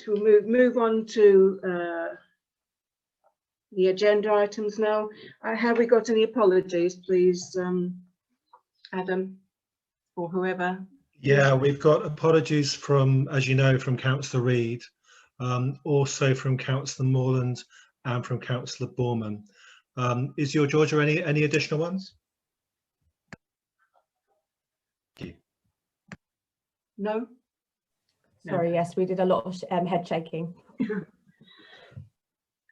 we'll move on to the agenda items now. Have we got any apologies, please, Adam, or whoever? Yeah, we've got apologies from, as you know, from Councillor Reid, also from Councillor Morland and from Councillor Borman. Is your Georgia any additional ones? Thank you. No? Sorry, yes, we did a lot of head shaking.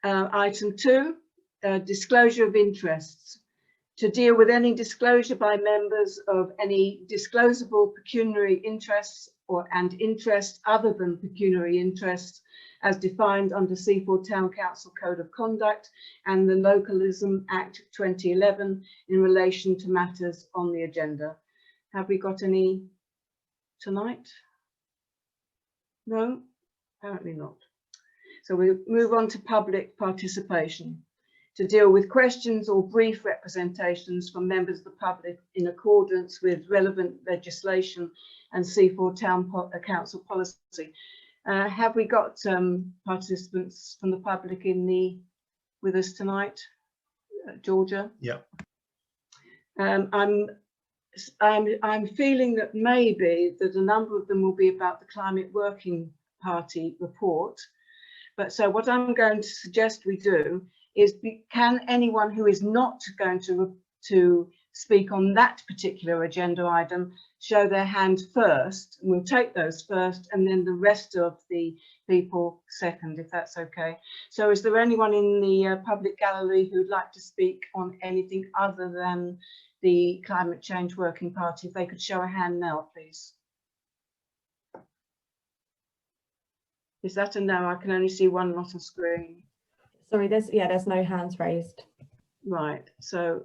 Item 2, disclosure of interests. To deal with any disclosure by members of any disclosable pecuniary interests and interests other than pecuniary interests as defined under Seaford Town Council Code of Conduct and the Localism Act 2011 in relation to matters on the agenda. Have we got any tonight? No, apparently not. So we move on to public participation. To deal with questions or brief representations from members of the public in accordance with relevant legislation and Seaford Town Council policy. Have we got participants from the public with us tonight, Georgia? Yeah. I'm feeling that maybe that a number of them will be about the Climate Working Party report. But so what I'm going to suggest we do is, can anyone who is not going to speak on that particular agenda item show their hand first? And we'll take those first and then the rest of the people second, if that's okay. So is there anyone in the public gallery who'd like to speak on anything other than the Climate Change Working Party? If they could show a hand now, please. Is that a no? I can only see one lot on screen. Sorry, there's no hands raised. Right, so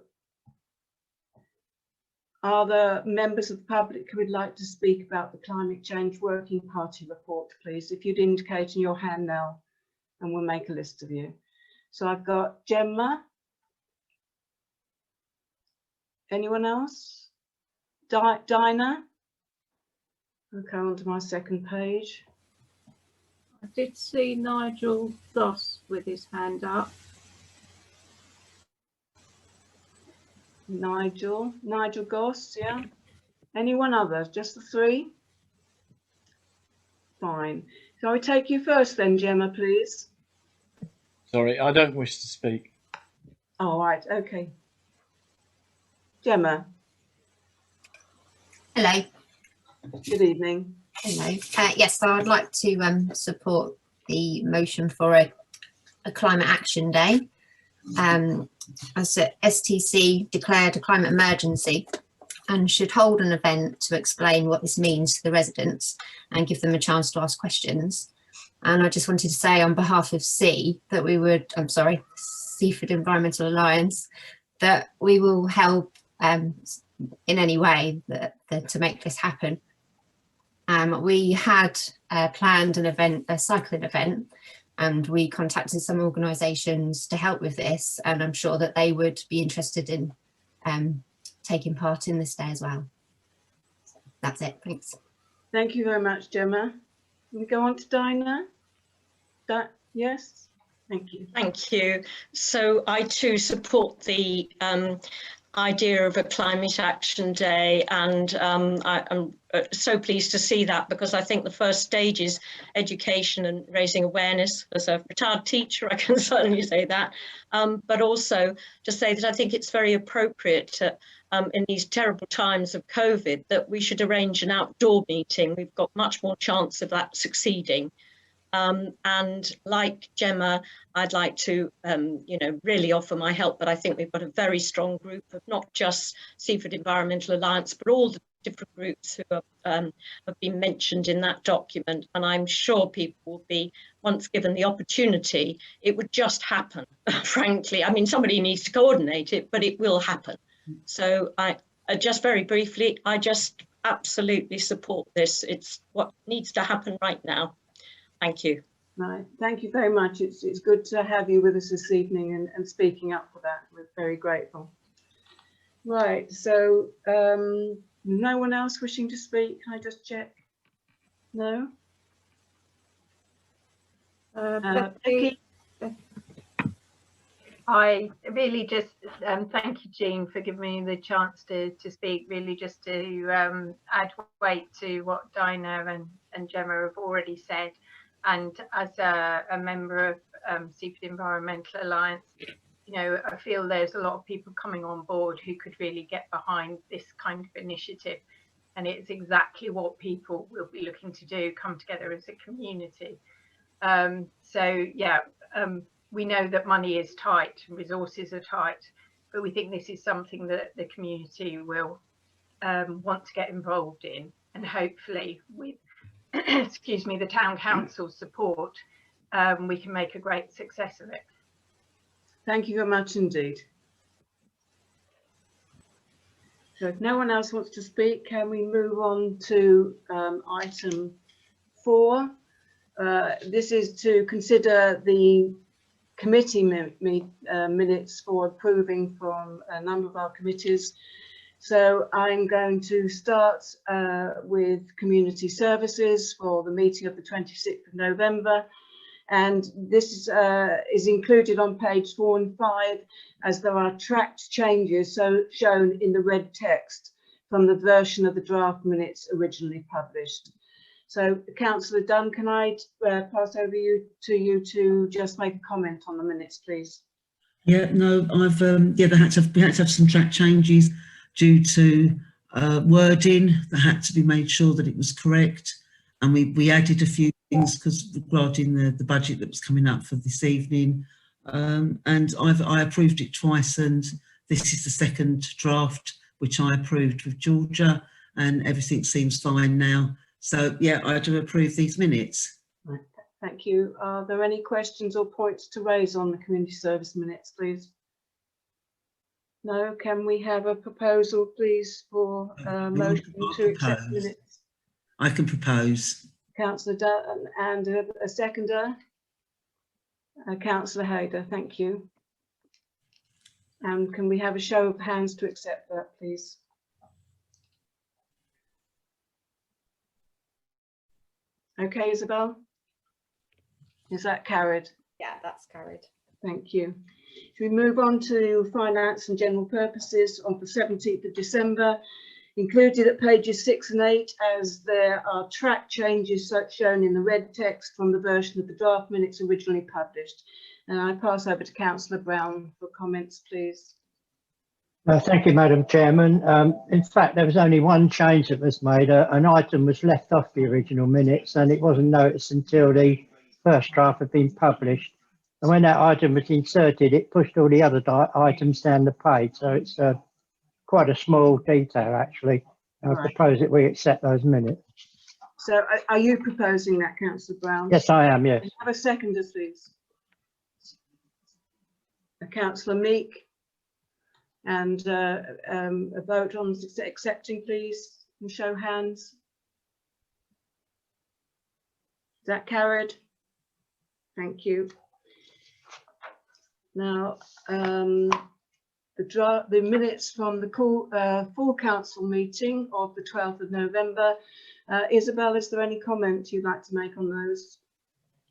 are there members of the public who would like to speak about the Climate Change Working Party report, please? If you'd indicate in your hand now, and we'll make a list of you. So I've got Gemma. Anyone else? Dinah? Okay, on to my second page. I did see Nigel Goss with his hand up. Nigel Goss, yeah. Anyone other? Just the three? Fine. Shall we take you first then, Gemma, please? Sorry, I don't wish to speak. All right, okay. Gemma. Hello. Good evening. Hello. Yes, so I'd like to support the motion for a climate action day. As STC declared a climate emergency and should hold an event to explain what this means to the residents and give them a chance to ask questions. And I just wanted to say on behalf of that we would, Seaford Environmental Alliance, that we will help in any way to make this happen. We had planned an event, a cycling event, and we contacted some organisations to help with this, and I'm sure that they would be interested in taking part in this day as well. That's it, thanks. Thank you very much, Gemma. Can we go on to Dinah? Yes, thank you. Thank you. So I too support the idea of a climate action day, and I'm so pleased to see that, because I think the first stage is education and raising awareness. As a retired teacher, I can certainly say that, but also to say that I think it's very appropriate to, in these terrible times of COVID, that we should arrange an outdoor meeting. We've got much more chance of that succeeding. And like Gemma, I'd like to, really offer my help, but I think we've got a very strong group of not just Seaford Environmental Alliance, but all the different groups who have been mentioned in that document. And I'm sure people will be, once given the opportunity, it would just happen, frankly. I mean, somebody needs to coordinate it, but it will happen. So I just very briefly, I just absolutely support this. It's what needs to happen right now. Thank you. Right, thank you very much. It's good to have you with us this evening and speaking up for that. We're very grateful. Right, so no one else wishing to speak? Can I just check? No? Becky? I really just thank you, Jean, for giving me the chance to speak, really just to add weight to what Dinah and Gemma have already said. And as a member of Seaford Environmental Alliance, you know, I feel there's a lot of people coming on board who could really get behind this kind of initiative. And it's exactly what people will be looking to do, come together as a community. So, yeah, we know that money is tight, resources are tight, but we think this is something that the community will want to get involved in, and hopefully with excuse me, the town council's support, we can make a great success of it. Thank you very much indeed. So if no one else wants to speak, can we move on to item 4? This is to consider the committee minutes for approving from a number of our committees. So I'm going to start with community services for the meeting of the 26th of November. And this is included on page 4 and 5 as there are tracked changes so shown in the red text from the version of the draft minutes originally published. So, Councillor Dunn, can I pass over to you to just make a comment on the minutes, please? Yeah, no, I've yeah, we had to have some track changes due to wording that had to be made sure that it was correct, and we added a few things because regarding the budget that was coming up for this evening, and I approved it twice, and this is the second draft which I approved with Georgia, and everything seems fine now. So, yeah, I do approve these minutes. Right. Thank you. Are there any questions or points to raise on the community service minutes, please? No. Can we have a proposal, please, for a motion to accept minutes? I can propose. Councillor Dunn, and a seconder? Councillor Hayder, thank you. And can we have a show of hands to accept that, please? Okay, Isabel? Is that carried? Yeah, that's carried. Thank you. Should we move on to finance and general purposes on the 17th of December, included at pages 6 and 8, as there are track changes such shown in the red text from the version of the draft minutes originally published. And I pass over to Councillor Brown for comments, please. Thank you, Madam Chairman. In fact, there was only one change that was made. An item was left off the original minutes and it wasn't noticed until the first draft had been published. And when that item was inserted, it pushed all the other items down the page. So it's quite a small detail, actually. I propose that we accept those minutes. So are you proposing that, Councillor Brown? Yes, I am, yes. Have a seconder, please. Councillor Meek. And a vote on accepting, please, and show hands. Is that carried? Thank you. Now, the minutes from the full council meeting of the 12th of November. Isabel, is there any comment you'd like to make on those?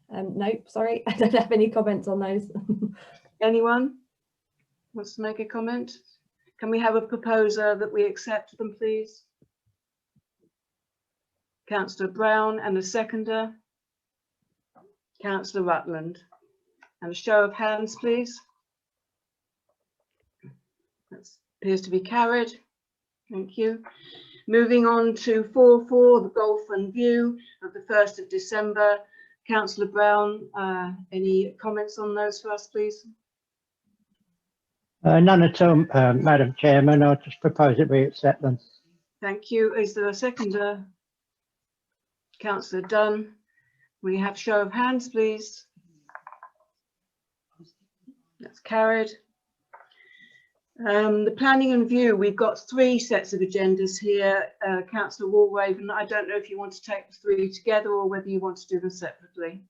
Nope, sorry, I don't have any comments on those. Anyone wants to make a comment? Can we have a proposer that we accept them, please? Councillor Brown, and a seconder? Councillor Rutland. And a show of hands, please. That appears to be carried. Thank you. Moving on to 4.4, the golf and view of the 1st of December. Councillor Brown, any comments on those for us, please? None at all, Madam Chairman. I just propose that we accept them. Thank you. Is there a seconder? Councillor Dunn. We have show of hands, please. That's carried. The planning and view, we've got 3 sets of agendas here. Councillor Walraven, I don't know if you want to take the 3 together or whether you want to do them separately.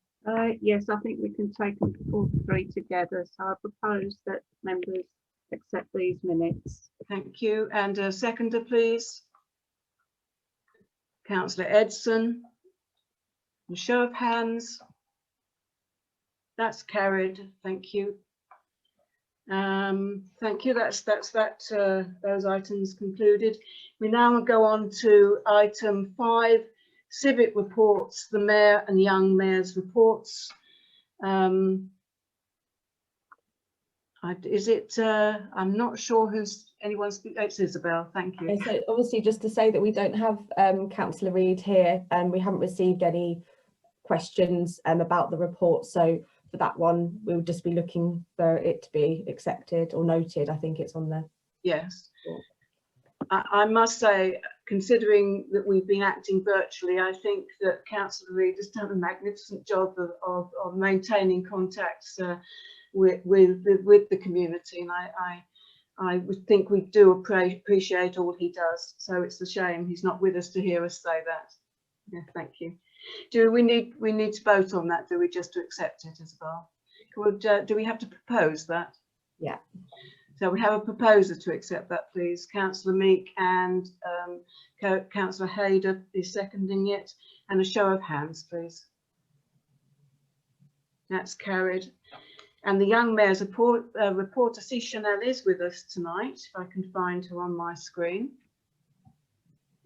Yes, I think we can take all 3 together. So I propose that members accept these minutes. Thank you. And a seconder, please. Councillor Edson. A show of hands. That's carried. Thank you. Thank you. That's those items concluded. We now go on to item 5, civic reports, the mayor and young mayor's reports. Is it? I'm not sure who's anyone speaking. It's Isabel. Thank you. So obviously, just to say that we don't have Councillor Reid here, and we haven't received any questions about the report. So for that one, we'll just be looking for it to be accepted or noted. I think it's on there. Yes. I must say, considering that we've been acting virtually, I think that Councillor Reid has done a magnificent job of maintaining contacts with the community, and I would think we do appreciate all he does. So it's a shame he's not with us to hear us say that. Yeah, thank you. Do we need to vote on that? Do we just to accept it, Isabel? Do we have to propose that? Yeah. So we have a proposer to accept that, please. Councillor Meek and Councillor Hayder is seconding it, and a show of hands, please. That's carried. And the young mayor's reporter, C. Chanel, is with us tonight, if I can find her on my screen.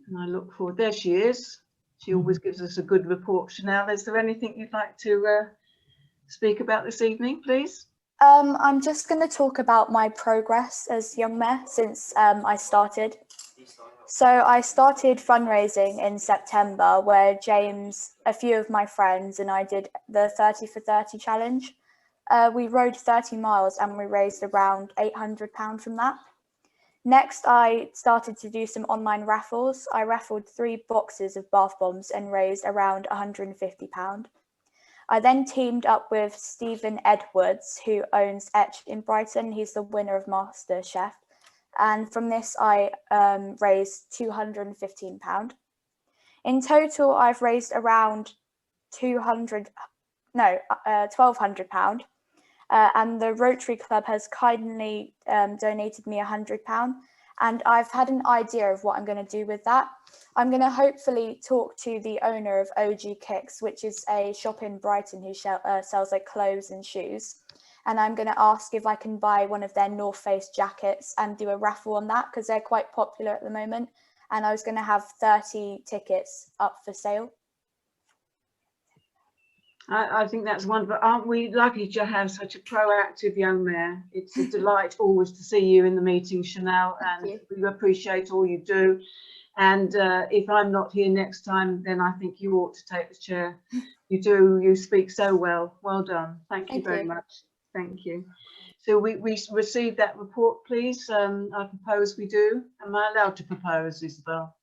And I look forward, there she is. She always gives us a good report. Chanel, is there anything you'd like to speak about this evening, please? I'm just going to talk about my progress as young mayor since I started. So I started fundraising in September, where James, a few of my friends, and I did the 30 for 30 challenge. We rode 30 miles and we raised around £800 from that. Next, I started to do some online raffles. I raffled 3 boxes of bath bombs and raised around £150. I then teamed up with Stephen Edwards, who owns Etch in Brighton. He's the winner of MasterChef. And from this, I raised £215. In total, I've raised around £1,200. And the Rotary Club has kindly donated me £100. And I've had an idea of what I'm going to do with that. I'm going to hopefully talk to the owner of OG Kicks, which is a shop in Brighton who sells like clothes and shoes. And I'm going to ask if I can buy one of their North Face jackets and do a raffle on that, because they're quite popular at the moment. And I was going to have 30 tickets up for sale. I think that's wonderful. Aren't we lucky to have such a proactive young mayor? It's a delight always to see you in the meeting, Chanel, and we appreciate all you do. And if I'm not here next time, then I think you ought to take the chair. You do, you speak so well. Well done. Thank you very much. Thank you. So we received that report, please. I propose we do. Am I allowed to propose, Isabel?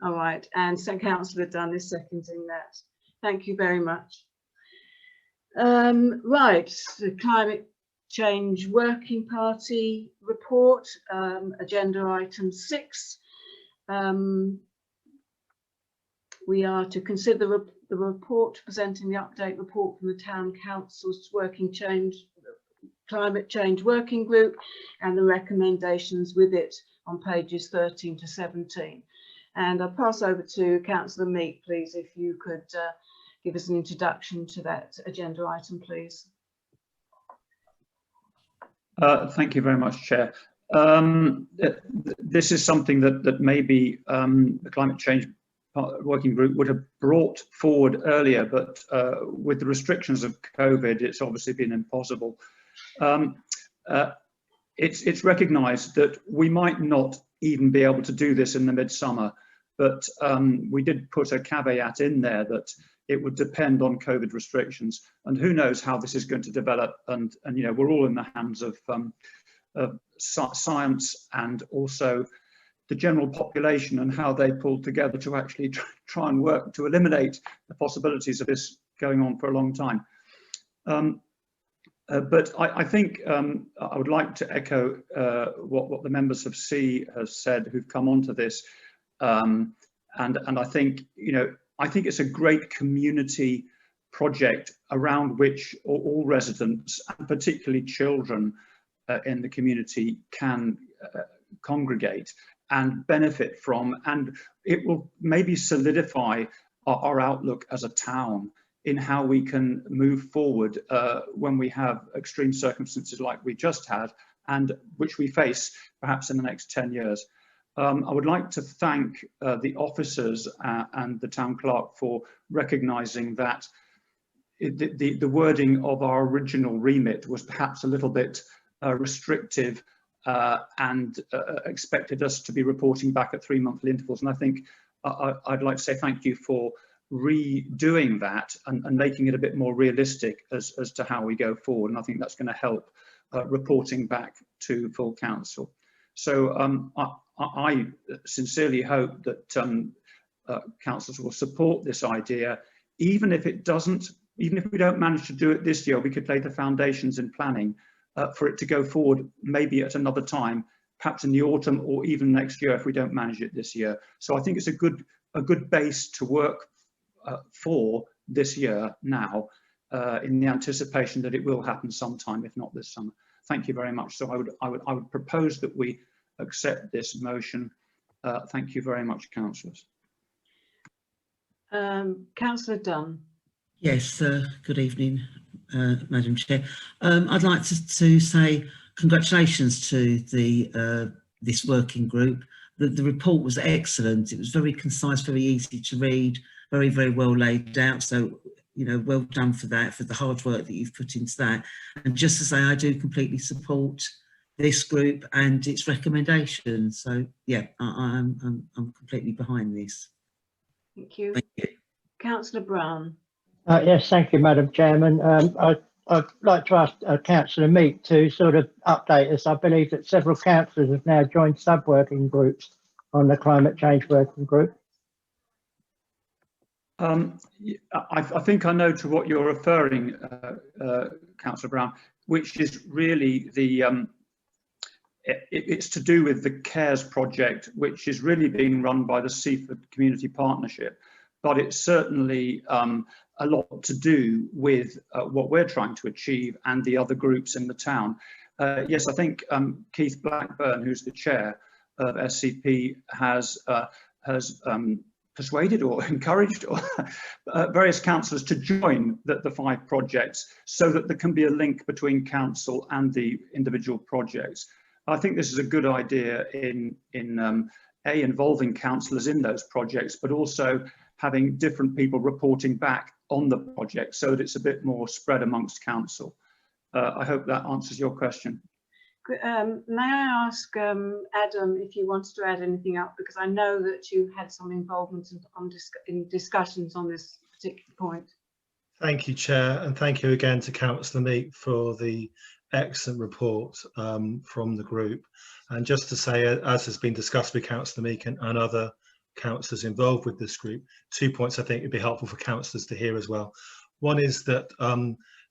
All right, and so Councillor Dunn is seconding that. Thank you very much. Right, the Climate Change Working Party report, agenda item 6. We are to consider the report presenting the update report from the Town Council's Climate Change Working Group and the recommendations with it on pages 13 to 17. And I'll pass over to Councillor Meek, please, if you could give us an introduction to that agenda item, please. Thank you very much, Chair. This is something that maybe the Climate Change Working Group would have brought forward earlier, but with the restrictions of COVID, it's obviously been impossible. It's recognised that we might not even be able to do this in the midsummer, but we did put a caveat in there that it would depend on COVID restrictions, and who knows how this is going to develop. And you know, we're all in the hands of science and also the general population and how they pull together to actually try and work to eliminate the possibilities of this going on for a long time. But I think I would like to echo what the members of C have said who've come onto this, and I think, you know, I think it's a great community project around which all residents, and particularly children in the community, can congregate and benefit from, and it will maybe solidify our outlook as a town in how we can move forward when we have extreme circumstances like we just had, and which we face perhaps in the next 10 years. I would like to thank the officers and the town clerk for recognising that the wording of our original remit was perhaps a little bit restrictive and expected us to be reporting back at 3-monthly intervals. And I think I'd like to say thank you for redoing that and making it a bit more realistic as to how we go forward. And I think that's going to help reporting back to full council. So I sincerely hope that councillors will support this idea, even if it doesn't, even if we don't manage to do it this year. We could lay the foundations in planning for it to go forward, maybe at another time, perhaps in the autumn or even next year if we don't manage it this year. So I think it's a good base to work for this year now, in the anticipation that it will happen sometime, if not this summer. Thank you very much. So I would propose that we accept this motion. Thank you very much, councillors. Councillor Dunn. Yes, good evening, Madam Chair. I'd like to say congratulations to this working group. The report was excellent. It was very concise, very easy to read, very, very well laid out. So, you know, well done for that, for the hard work that you've put into that. And just to say, I do completely support this group and its recommendations. So, yeah, I'm completely behind this. Thank you. Thank you. Councillor Brown. Yes, thank you, Madam Chairman. I'd like to ask Councillor Meek to sort of update us. I believe that several councillors have now joined sub-working groups on the climate change working group. I think I know to what you're referring, Councillor Brown, which is really the it's to do with the CARES project, which is really being run by the Seaford Community Partnership, but it's certainly a lot to do with what we're trying to achieve and the other groups in the town. Yes, I think Keith Blackburn, who's the chair of SCP, has persuaded or encouraged various councillors to join the 5 projects so that there can be a link between council and the individual projects. I think this is a good idea in involving councillors in those projects, but also having different people reporting back on the project so that it's a bit more spread amongst council. I hope that answers your question. May I ask Adam if you wanted to add anything up, because I know that you had some involvement in discussions on this particular point. Thank you, Chair, and thank you again to Councillor Meek for the excellent report from the group. And just to say, as has been discussed with Councillor Meek and other councillors involved with this group, 2 points I think would be helpful for councillors to hear as well. One is that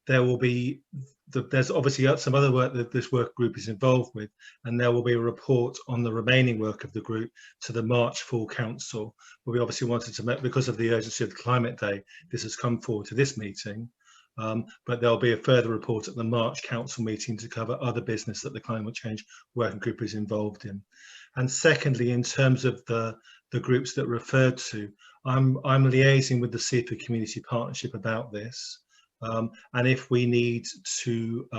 there will be, there's obviously some other work that this work group is involved with, and there will be a report on the remaining work of the group to the March full council. But we obviously wanted to make, because of the urgency of the Climate Day, this has come forward to this meeting. But there'll be a further report at the March council meeting to cover other business that the climate change working group is involved in. And secondly, in terms of the groups that referred to, I'm liaising with the Seaford Community Partnership about this. And if we need to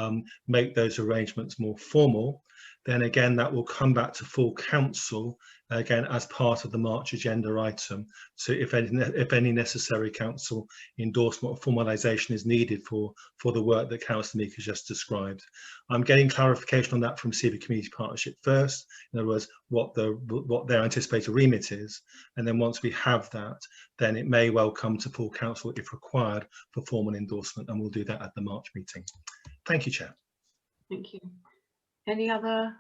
make those arrangements more formal, then again that will come back to full council again as part of the March agenda item. So if any necessary council endorsement or formalisation is needed for the work that Councillor Meek has just described. I'm getting clarification on that from Seaford Community Partnership first, in other words what their anticipated remit is, and then once we have that, then it may well come to full council if required for formal endorsement, and we'll do that at the March meeting. Thank you, Chair. Thank you. Any other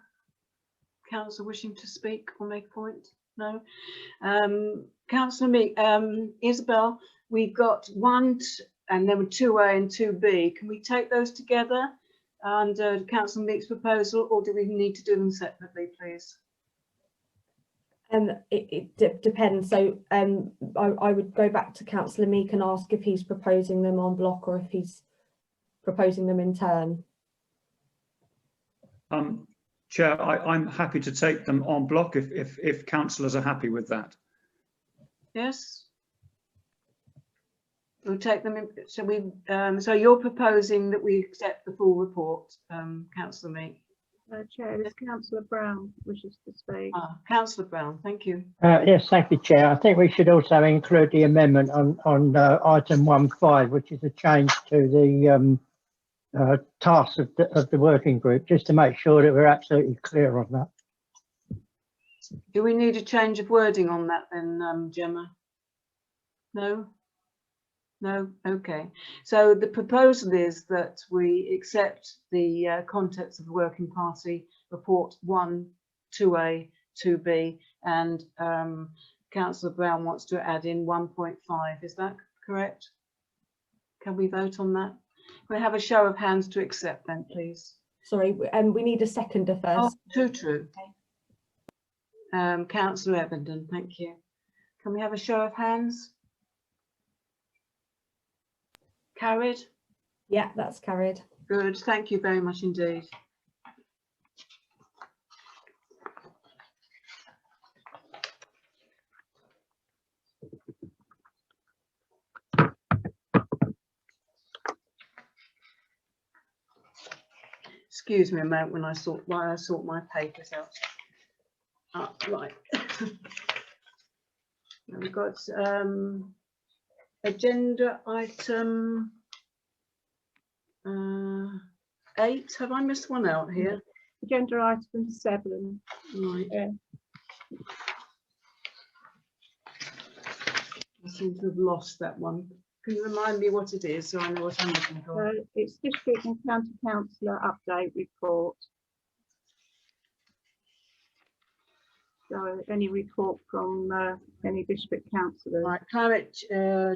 councillor wishing to speak or make a point? No. Councillor Meek, Isabel, we've got and there were 2A and 2B. Can we take those together under Councillor Meek's proposal, or do we need to do them separately, please? It depends. So I would go back to Councillor Meek and ask if he's proposing them en bloc or if he's proposing them in turn. Chair, I'm happy to take them en bloc if councillors are happy with that. Yes. We'll take them in. So so you're proposing that we accept the full report, Councillor Meek? Chair, is Councillor Brown wishes to speak. Councillor Brown, thank you. Yes, thank you, Chair. I think we should also include the amendment on item 1.5, which is a change to the tasks of the working group, just to make sure that we're absolutely clear on that. Do we need a change of wording on that then, Gemma? No? No? Okay. So the proposal is that we accept the contents of the Working Party Report 1, 2A, 2B, and Councillor Brown wants to add in 1.5. Is that correct? Can we vote on that? Can we have a show of hands to accept then, please? Sorry, we need a seconder first. Oh, true. Councillor Evenden, thank you. Can we have a show of hands? Carried? Yeah, that's carried. Good, thank you very much indeed. Excuse me a moment when I sort my papers out. Right. We've got agenda item 8. Have I missed one out here? Agenda item 7. Right. I seem to have lost that one. Can you remind me what it is so I know what I'm looking for? It's District and County Councillor Update Report. So any report from any district councillors. Right, climate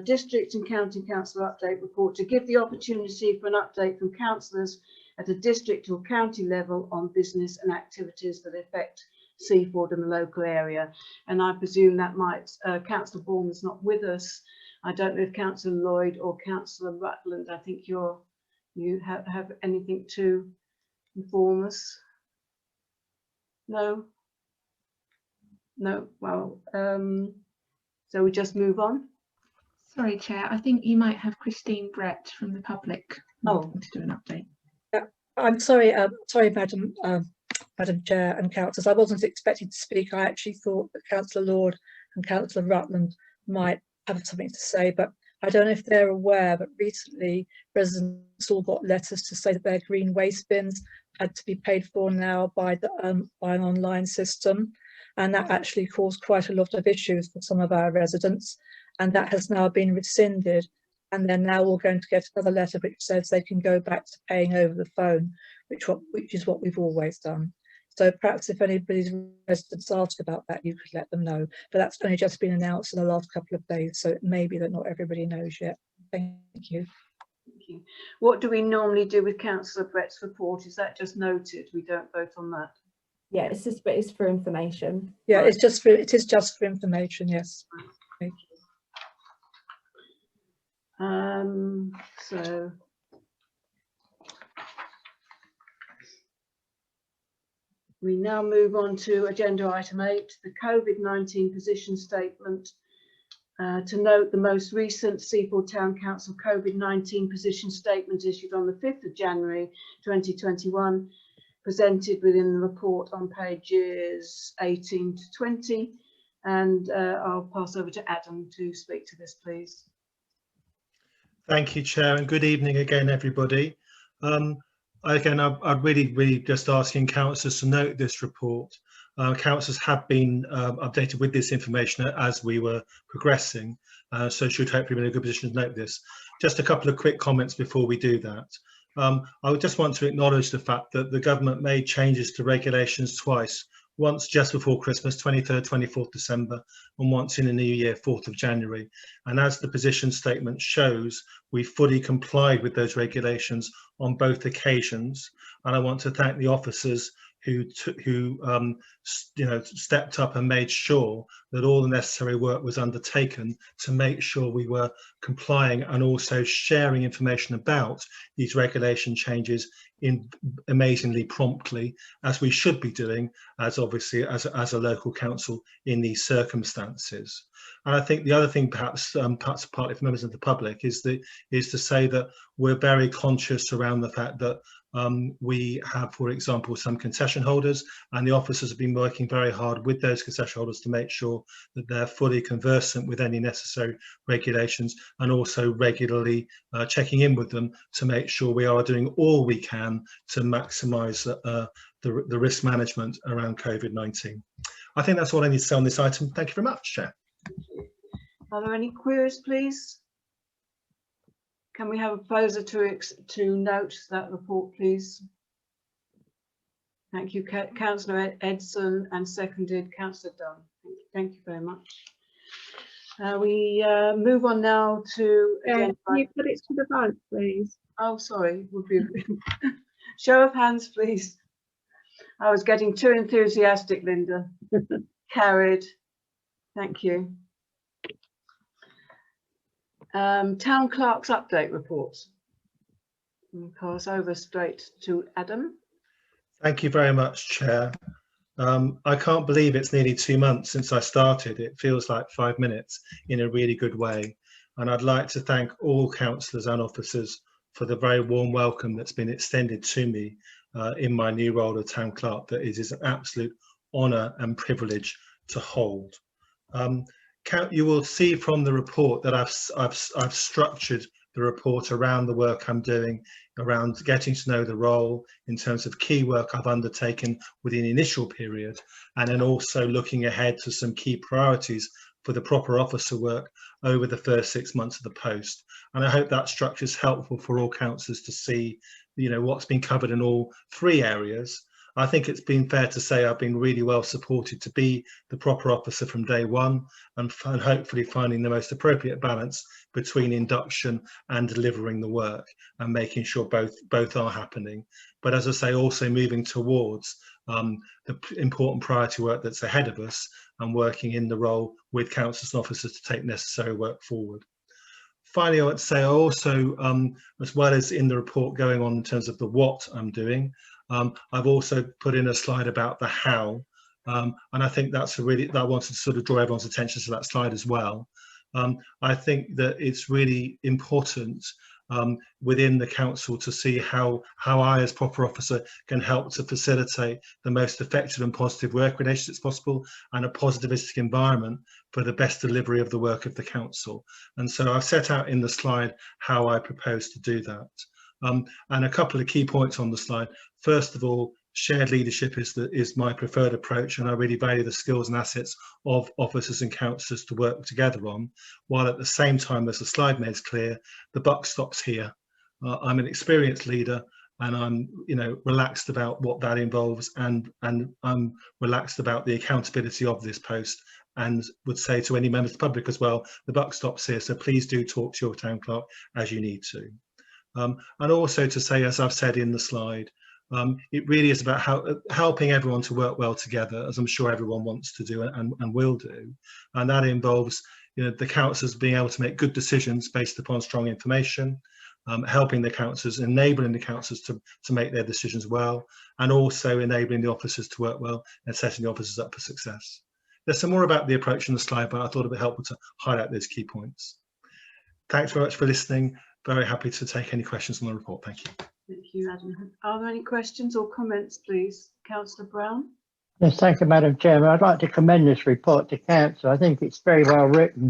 district and county councillor update report to give the opportunity for an update from councillors at a district or county level on business and activities that affect Seaford and the local area. And I presume that might, Councillor Bourne is not with us. I don't know if Councillor Lloyd or Councillor Rutland, I think you have anything to inform us? No? No, well, so we just move on. Sorry, Chair, I think you might have Christine Brett from the public to do an update. Yeah, I'm sorry, Madam Chair and councillors, I wasn't expecting to speak. I actually thought that Councillor Lord and Councillor Rutland might have something to say, but I don't know if they're aware, but recently residents all got letters to say that their green waste bins had to be paid for now by an online system, and that actually caused quite a lot of issues for some of our residents, and that has now been rescinded, and they're now all going to get another letter which says they can go back to paying over the phone, which is what we've always done. So perhaps if anybody's residents ask about that, you could let them know. But that's only just been announced in the last couple of days, so it may be that not everybody knows yet. Thank you. Thank you. What do we normally do with Councillor Brett's report? Is that just noted? We don't vote on that? Yeah, it's for information. Yeah, it is just for information, yes. Thank you. So we now move on to agenda item 8, the COVID-19 position statement. To note, the most recent Seaford Town Council COVID-19 position statement issued on the 5th of January 2021, presented within the report on pages 18 to 20. And I'll pass over to Adam to speak to this, please. Thank you, Chair, and good evening again, everybody. Again, I'd really just asking councillors to note this report. Councillors have been updated with this information as we were progressing, so should hopefully be in a good position to note this. Just a couple of quick comments before we do that. I would just want to acknowledge the fact that the government made changes to regulations twice, once just before Christmas, 23rd, 24th December, and once in the new year, 4th of January. And as the position statement shows, we fully complied with those regulations on both occasions. And I want to thank the officers who stepped up and made sure that all the necessary work was undertaken to make sure we were complying and also sharing information about these regulation changes amazingly promptly, as we should be doing, as obviously as a local council in these circumstances. And I think the other thing, perhaps partly for members of the public, is to say that we're very conscious around the fact that we have, for example, some concession holders, and the officers have been working very hard with those concession holders to make sure that they're fully conversant with any necessary regulations, and also regularly checking in with them to make sure we are doing all we can to maximise the risk management around COVID-19. I think that's all I need to say on this item. Thank you very much, Chair. Are there any queries, please? Can we have a proposer to note that report, please? Thank you, Councillor Edson, and seconded Councillor Dunn. Thank you very much. We move on now to. Can you put it to the vote, please? Oh, sorry. Would be show of hands, please. I was getting too enthusiastic, Linda. Carried. Thank you. Town Clerk's update reports. We'll pass over straight to Adam. Thank you very much, Chair. I can't believe it's nearly 2 months since I started. It feels like 5 minutes in a really good way. And I'd like to thank all councillors and officers for the very warm welcome that's been extended to me in my new role of Town Clerk. That it is an absolute honour and privilege to hold. You will see from the report that I've structured the report around the work I'm doing, around getting to know the role in terms of key work I've undertaken within the initial period, and then also looking ahead to some key priorities for the proper officer work over the first 6 months of the post. And I hope that structure is helpful for all councillors to see, you know, what's been covered in all 3 areas. I think it's been fair to say I've been really well supported to be the proper officer from day one, and hopefully finding the most appropriate balance between induction and delivering the work and making sure both are happening. But as I say, also moving towards the important priority work that's ahead of us and working in the role with councillors and officers to take necessary work forward. Finally, I would say I also, as well as in the report going on in terms of the what I'm doing, I've also put in a slide about the how, and I think that's I wanted to sort of draw everyone's attention to that slide as well. I think that it's really important within the council to see how I as proper officer can help to facilitate the most effective and positive work relationships possible and a positivistic environment for the best delivery of the work of the council. And so I've set out in the slide how I propose to do that. And a couple of key points on the slide. First of all, shared leadership is my preferred approach, and I really value the skills and assets of officers and councillors to work together on, while at the same time, as the slide makes clear, the buck stops here. I'm an experienced leader, and I'm, you know, relaxed about what that involves, and I'm relaxed about the accountability of this post, and would say to any members of the public as well, the buck stops here, so please do talk to your town clerk as you need to. And also to say, as I've said in the slide, it really is about helping everyone to work well together, as I'm sure everyone wants to do and will do. And that involves, you know, the councillors being able to make good decisions based upon strong information, helping the councillors, enabling the councillors to make their decisions well, and also enabling the officers to work well and setting the officers up for success. There's some more about the approach in the slide, but I thought it'd be helpful to highlight those key points. Thanks very much for listening. Very happy to take any questions on the report. Thank you. Thank you, Adam. Are there any questions or comments, please? Councillor Brown. Yes, thank you, Madam Chairman. I'd like to commend this report to Council. I think it's very well written.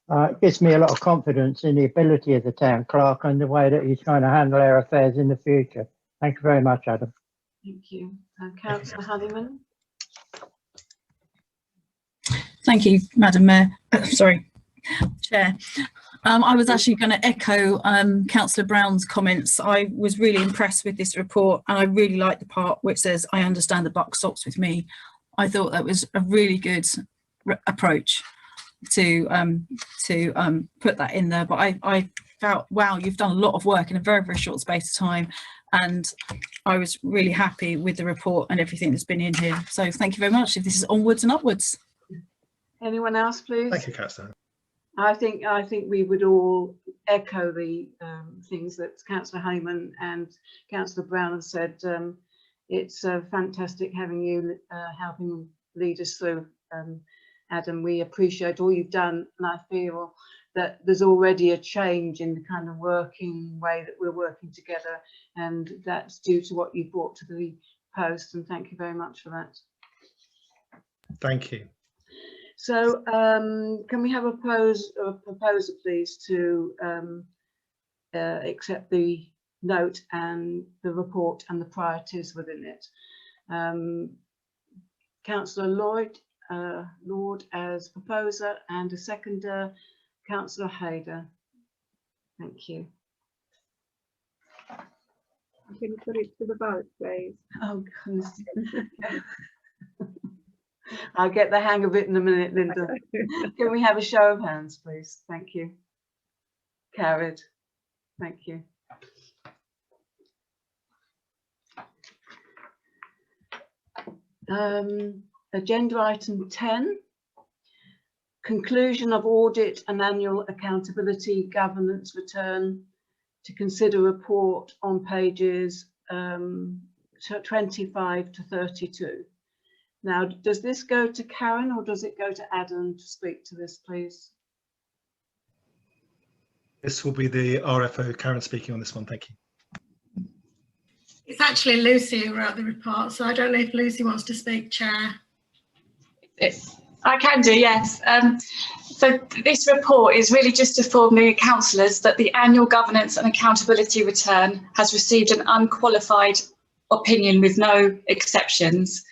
It gives me a lot of confidence in the ability of the Town Clerk and the way that he's going to handle our affairs in the future. Thank you very much, Adam. Thank you. Councillor Honeyman. Thank you, Madam Mayor. Sorry, Chair. I was actually going to echo Councillor Brown's comments. I was really impressed with this report, and I really like the part which says, I understand the buck stops with me. I thought that was a really good approach to put that in there. But I felt, wow, you've done a lot of work in a very, very short space of time. And I was really happy with the report and everything that's been in here. So thank you very much. This is onwards and upwards. Anyone else, please? Thank you, Councillor. I think we would all echo the things that Councillor Hayman and Councillor Brown have said. It's fantastic having you helping lead us through Adam, we appreciate all you've done, and I feel that there's already a change in the kind of working way that we're working together, and that's due to what you brought to the post, and thank you very much for that. Thank you. So can we have a proposal, please, to accept the note and the report and the priorities within it? Councillor Lord as proposer, and a seconder, Councillor Hayder. Thank you. I'm going to put it to the vote, please. Oh, goodness. I'll get the hang of it in a minute, Linda. Can we have a show of hands, please? Thank you. Carried. Thank you. Agenda item 10, conclusion of audit and annual accountability governance return, to consider report on pages 25 to 32. Now, does this go to Karen or does it go to Adam to speak to this, please? This will be the RFO. Karen speaking on this one. Thank you. It's actually Lucy who wrote the report, so I don't know if Lucy wants to speak, Chair. I can do, yes. So this report is really just to inform the councillors that the annual governance and accountability return has received an unqualified opinion with no exceptions.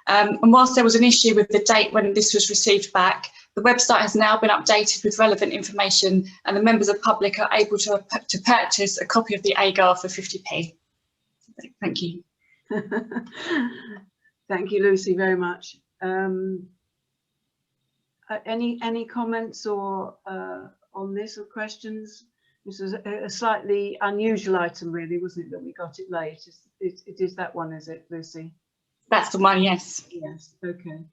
And whilst there was an issue with the date when this was received back, the website has now been updated with relevant information, and the members of the public are able to purchase a copy of the AGAR for 50p. Thank you. Thank you, Lucy, very much. Any comments or on this, or questions? This is a slightly unusual item, really, wasn't it, that we got it late? It is that one, is it, Lucy? That's the one, yes. Yes, okay.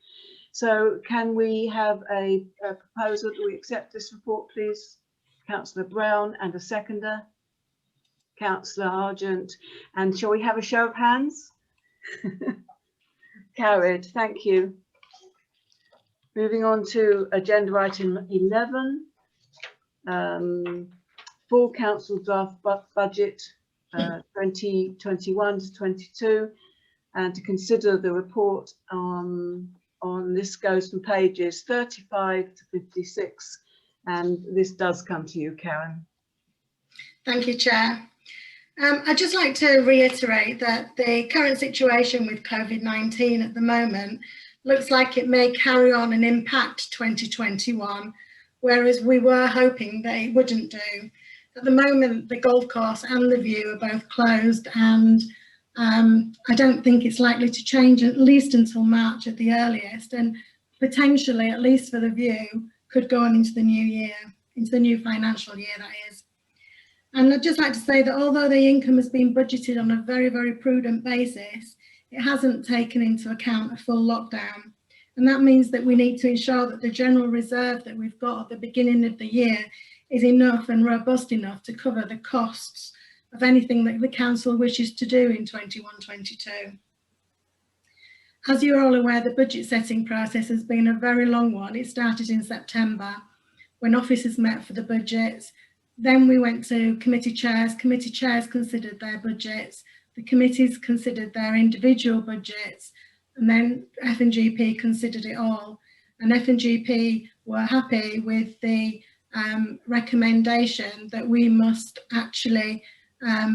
So can we have a proposal that we accept this report, please? Councillor Brown, and a seconder, Councillor Argent. And shall we have a show of hands? Carried, thank you. Moving on to agenda item 11, full council draft budget 2021 to 22, and to consider the report on this goes from pages 35 to 56, and this does come to you, Karen. Thank you, Chair. I'd just like to reiterate that the current situation with COVID-19 at the moment looks like it may carry on and impact 2021, whereas we were hoping that it wouldn't do. At the moment, the golf course and the View are both closed, and I don't think it's likely to change at least until March at the earliest, and potentially, at least for the View, could go on into the new year, into the new financial year, that is. And I'd just like to say that although the income has been budgeted on a very, very prudent basis, it hasn't taken into account a full lockdown. And that means that we need to ensure that the general reserve that we've got at the beginning of the year is enough and robust enough to cover the costs of anything that the council wishes to do in 21-22. As you're all aware, the budget setting process has been a very long one. It started in September when officers met for the budgets. Then we went to committee chairs considered their budgets, the committees considered their individual budgets, and then F&GP considered it all. And F&GP were happy with the recommendation that we must actually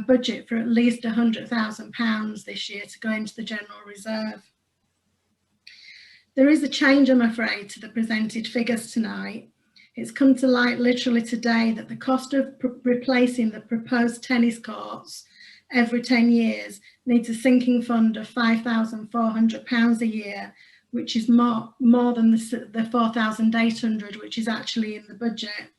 budget for at least £100,000 this year to go into the general reserve. There is a change, I'm afraid, to the presented figures tonight. It's come to light literally today that the cost of replacing the proposed tennis courts every 10 years needs a sinking fund of £5,400 a year, which is more than the 4,800 which is actually in the budget.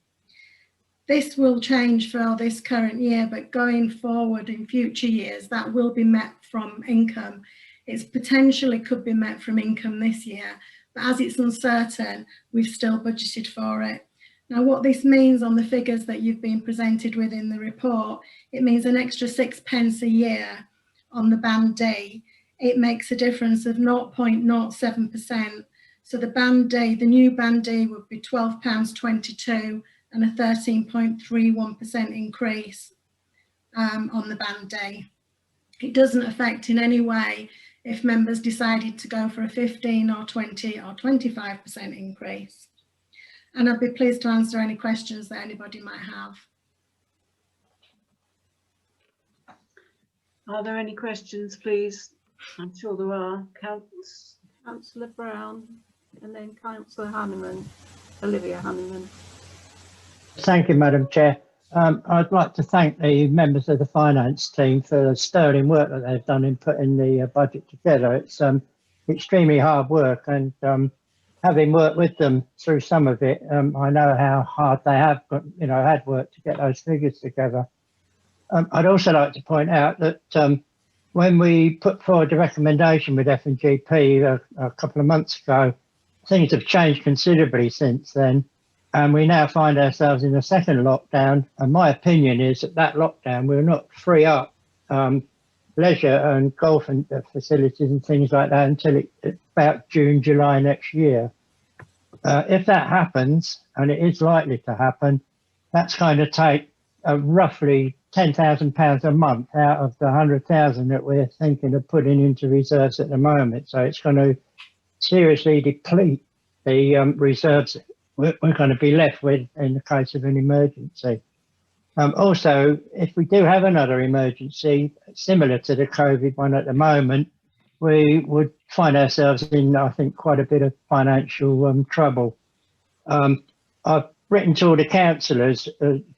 This will change for this current year, but going forward in future years, that will be met from income. It's potentially could be met from income this year, but as it's uncertain, we've still budgeted for it. Now, what this means on the figures that you've been presented with in the report, it means an extra 6 pence a year on the band D. It makes a difference of 0.07%. So the band D, the new band D would be £12.22 and a 13.31% increase on the band D. It doesn't affect in any way if members decided to go for a 15 or 20 or 25% increase. And I'd be pleased to answer any questions that anybody might have. Are there any questions, please? I'm sure there are. Councillor Brown and then Councillor Hanneman, Olivia Hanneman. Thank you, Madam Chair. I'd like to thank the members of the finance team for the sterling work that they've done in putting the budget together. It's extremely hard work, and having worked with them through some of it, I know how hard they have had work to get those figures together. I'd also like to point out that when we put forward the recommendation with F&GP a couple of months ago, things have changed considerably since then. And we now find ourselves in a second lockdown. And my opinion is that lockdown will not free up leisure and golf and facilities and things like that until about June, July next year. If that happens, and it is likely to happen, that's going to take roughly £10,000 a month out of the 100,000 that we're thinking of putting into reserves at the moment. So it's going to seriously deplete the reserves we're going to be left with in the case of an emergency. Also, if we do have another emergency similar to the COVID one at the moment, we would find ourselves in, I think, quite a bit of financial trouble. I've written to all the councillors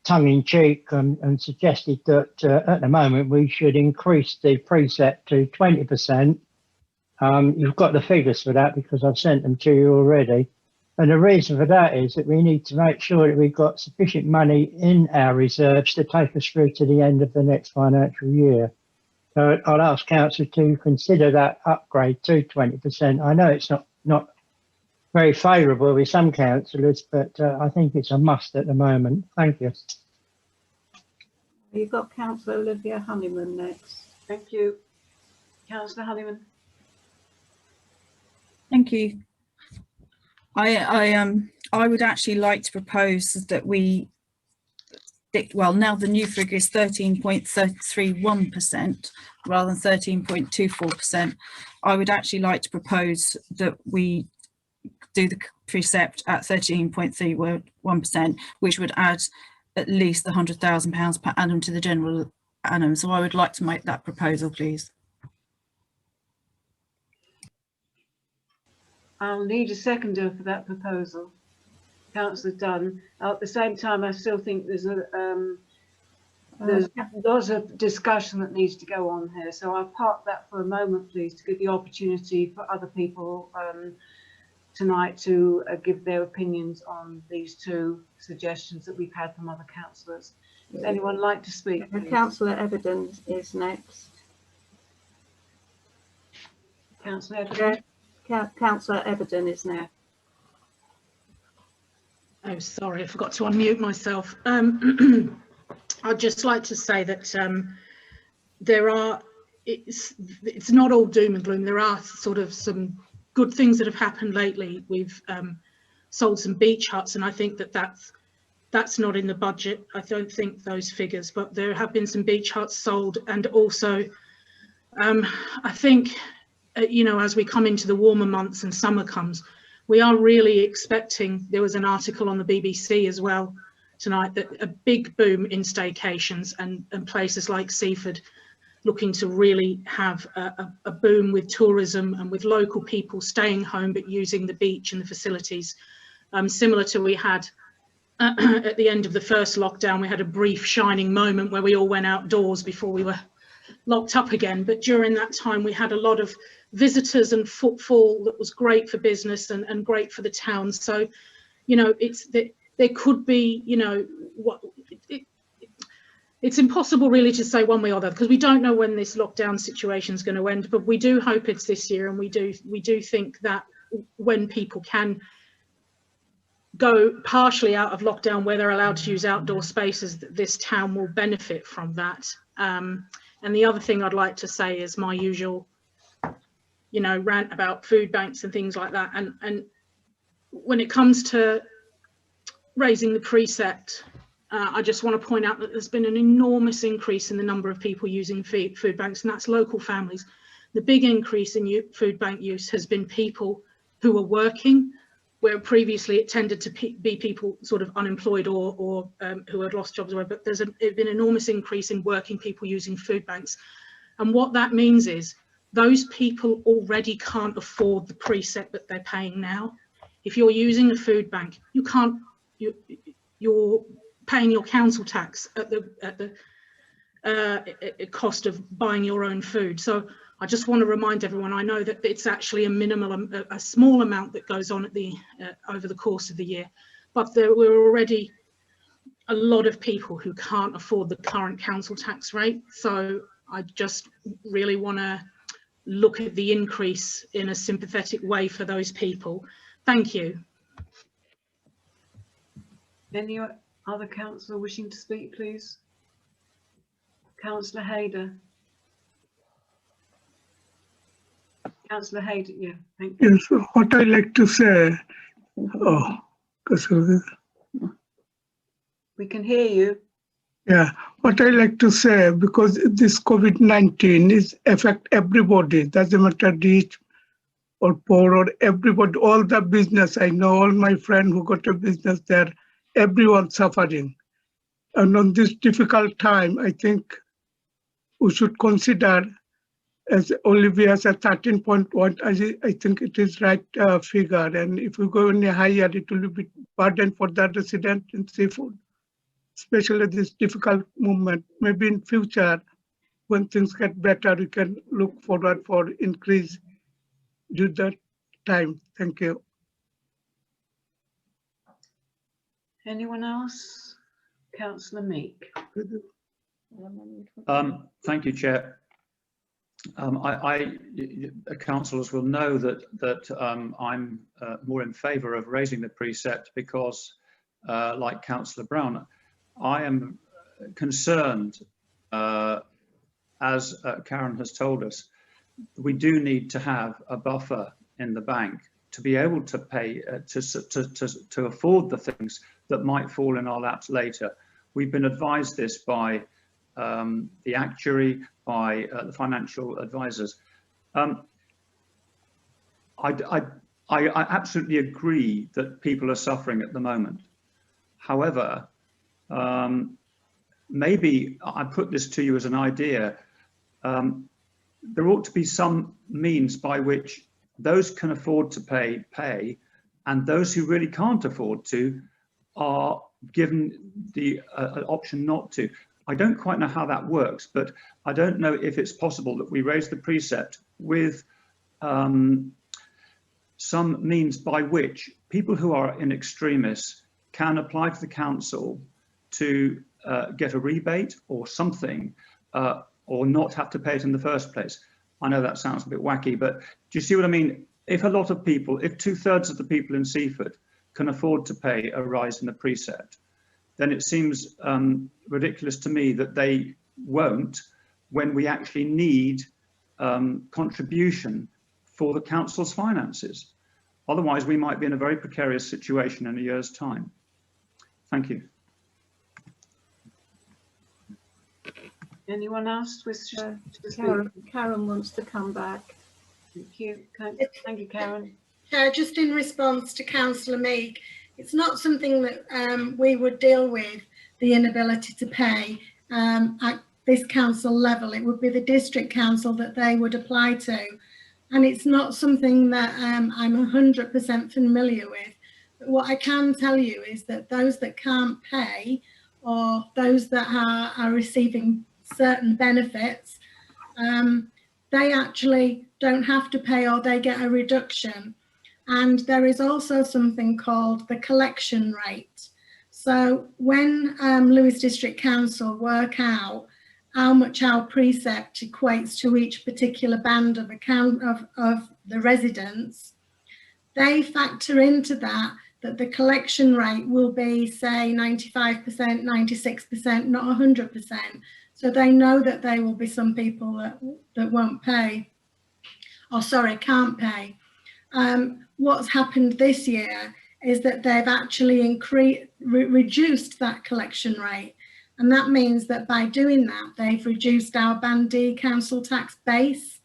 tongue-in-cheek and suggested that at the moment we should increase the precept to 20%. You've got the figures for that because I've sent them to you already. And the reason for that is that we need to make sure that we've got sufficient money in our reserves to take us through to the end of the next financial year. So I'll ask council to consider that upgrade to 20%. I know it's not very favourable with some councillors, but I think it's a must at the moment. Thank you. You've got Councillor Olivia Honeyman next. Thank you. Councillor Honeyman. Thank you. I would actually like to propose that we stick, well, now the new figure is 13.31% rather than 13.24%. I would actually like to propose that we do the precept at 13.31%, which would add at least £100,000 per annum to the general annum. So I would like to make that proposal, please. I'll need a seconder for that proposal. Councillor Dunn. At the same time, I still think there's lots of discussion that needs to go on here. So I'll park that for a moment, please, to give the opportunity for other people tonight to give their opinions on these two suggestions that we've had from other councillors. Would anyone like to speak? Councillor Everton is next. Councillor Everton. Councillor Everton is next. Oh, sorry, I forgot to unmute myself. I'd just like to say that it's not all doom and gloom. There are sort of some good things that have happened lately. We've sold some beach huts, and I think that's not in the budget. I don't think those figures, but there have been some beach huts sold, and also I think as we come into the warmer months and summer comes, we are really expecting, there was an article on the BBC as well tonight, that a big boom in staycations and places like Seaford looking to really have a boom with tourism and with local people staying home but using the beach and the facilities. Similar to we had at the end of the first lockdown, we had a brief shining moment where we all went outdoors before we were locked up again. But during that time, we had a lot of visitors and footfall that was great for business and great for the town. So, there could be, it's impossible really to say one way or the other because we don't know when this lockdown situation is going to end. But we do hope it's this year, and we do think that when people can go partially out of lockdown where they're allowed to use outdoor spaces, that this town will benefit from that. And the other thing I'd like to say is my usual, rant about food banks and things like that. And when it comes to raising the precept, I just want to point out that there's been an enormous increase in the number of people using food banks, and that's local families. The big increase in food bank use has been people who are working, where previously it tended to be people sort of unemployed or who had lost jobs, but there's been an enormous increase in working people using food banks. And what that means is those people already can't afford the precept that they're paying now. If you're using a food bank, you can't, you're paying your council tax at the cost of buying your own food. So I just want to remind everyone, I know that it's actually a small amount that goes on at the over the course of the year, but there were already a lot of people who can't afford the current council tax rate. So I just really want to look at the increase in a sympathetic way for those people. Thank you. Any other councillor wishing to speak, please? Councillor Hayder. Councillor Hayder, yeah, thank you. Yes, what I like to say, we can hear you. Yeah, what I like to say, because this COVID-19 is affect everybody, doesn't matter rich or poor or everybody, all the business. I know all my friends who got a business there, everyone suffering. And on this difficult time, I think we should consider, as Olivia said, 13.1, I think it is right figure. And if we go any higher, it will be burden for the resident in Seaford, especially this difficult moment. Maybe in future, when things get better, we can look forward for increase due that time. Thank you. Anyone else? Councillor Meek. Thank you, Chair. Councillors will know that I'm more in favour of raising the precept because, like Councillor Brown, I am concerned, as Karen has told us, we do need to have a buffer in the bank to be able to pay, to afford the things that might fall in our laps later. We've been advised this by the actuary, by the financial advisors. I absolutely agree that people are suffering at the moment. However, maybe I put this to you as an idea. There ought to be some means by which those can afford to pay, and those who really can't afford to are given the option not to. I don't quite know how that works, but I don't know if it's possible that we raise the precept with some means by which people who are in extremis can apply to the council to get a rebate or something, or not have to pay it in the first place. I know that sounds a bit wacky, but do you see what I mean? If a lot of people, if 2/3 of the people in Seaford can afford to pay a rise in the precept, then it seems ridiculous to me that they won't when we actually need contribution for the council's finances. Otherwise, we might be in a very precarious situation in a year's time. Thank you. Anyone else wish to speak? Karen wants to come back. Thank you. Thank you, Karen. Just in response to Councillor Meek, it's not something that we would deal with, the inability to pay at this council level. It would be the district council that they would apply to. And it's not something that I'm 100% familiar with. But what I can tell you is that those that can't pay, or those that are receiving certain benefits, they actually don't have to pay, or they get a reduction. And there is also something called the collection rate. So when Lewes District Council work out how much our precept equates to each particular band of account of the residents, they factor into that the collection rate will be, say, 95%, 96%, not 100%. So they know that there will be some people that won't pay, or sorry, can't pay. What's happened this year is that they've actually reduced that collection rate. And that means that by doing that, they've reduced our Band D council tax base,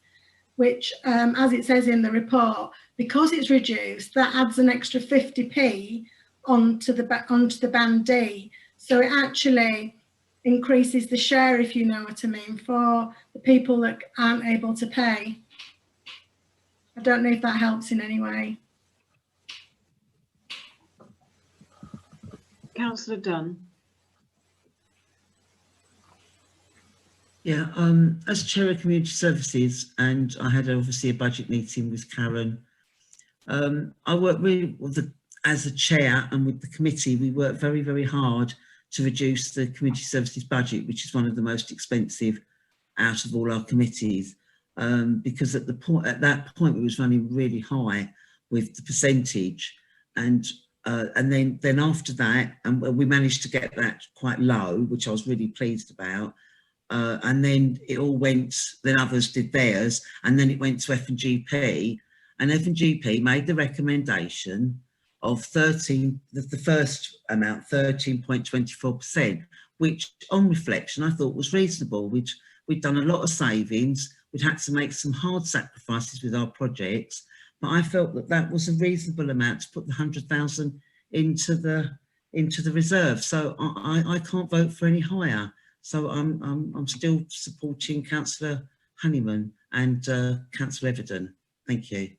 which, as it says in the report, because it's reduced, that adds an extra 50p onto the Band D. So it actually increases the share, if you know what I mean, for the people that aren't able to pay. I don't know if that helps in any way. Councillor Dunn. Yeah, as Chair of Community Services, and I had obviously a budget meeting with Karen. I work really as a chair and with the committee, we work very, very hard to reduce the community services budget, which is one of the most expensive out of all our committees, because at that point it was running really high with the percentage, and then after that, and we managed to get that quite low, which I was really pleased about. And then it all went, then others did theirs, and then it went to F&GP, and F&GP made the recommendation of the first amount, 13.24%, which on reflection I thought was reasonable. We'd done a lot of savings, we'd had to make some hard sacrifices with our projects, but I felt that that was a reasonable amount to put the 100,000 into the reserve. So I can't vote for any higher. So I'm still supporting Councillor Honeyman and Councillor Everton. Thank you.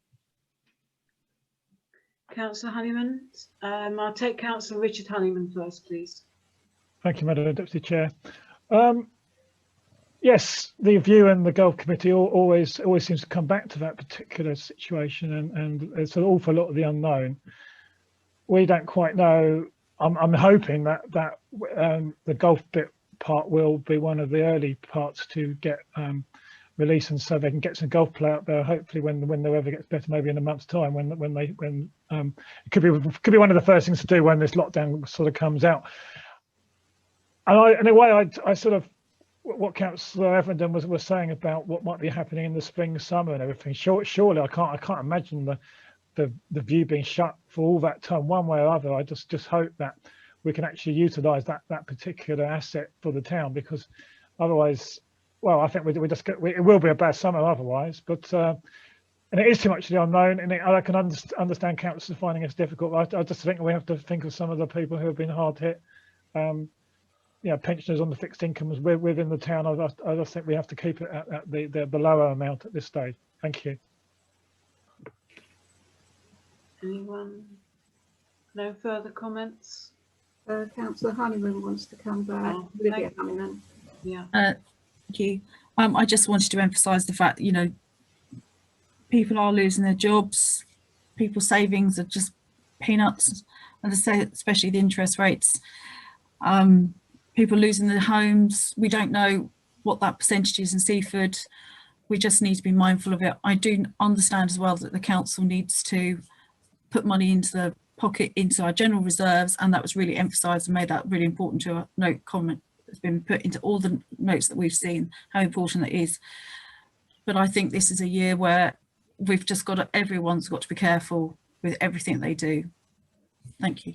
Councillor Honeyman. I'll take Councillor Richard Honeyman first, please. Thank you, Madam Deputy Chair. Yes, the view and the Gulf Committee always seems to come back to that particular situation, and it's an awful lot of the unknown. We don't quite know. I'm hoping that the Gulf bit part will be one of the early parts to get released, and so they can get some golf play out there. Hopefully, when the weather gets better, maybe in a month's time, when it could be one of the first things to do when this lockdown sort of comes out. And in a way, I sort of what Councillor Everton was saying about what might be happening in the spring, summer, and everything. Surely, I can't imagine the view being shut for all that time, one way or other. I just hope that we can actually utilise that particular asset for the town, because otherwise, well, I think it will be a bad summer otherwise. But and it is too much of the unknown, and I can understand councillors finding it difficult. I just think we have to think of some of the people who have been hard hit. Pensioners on the fixed incomes within the town. I just think we have to keep it at the lower amount at this stage. Thank you. Anyone? No further comments? Councillor Honeyman wants to come back. Oh, Lydia Honeyman. Yeah. Thank you. I just wanted to emphasise the fact that, people are losing their jobs, people's savings are just peanuts, and I say especially the interest rates. People losing their homes. We don't know what that percentage is in Seaford. We just need to be mindful of it. I do understand as well that the council needs to put money into the pocket into our general reserves, and that was really emphasised and made that really important to a note comment that's been put into all the notes that we've seen, how important that is. But I think this is a year where we've just everyone's got to be careful with everything they do. Thank you.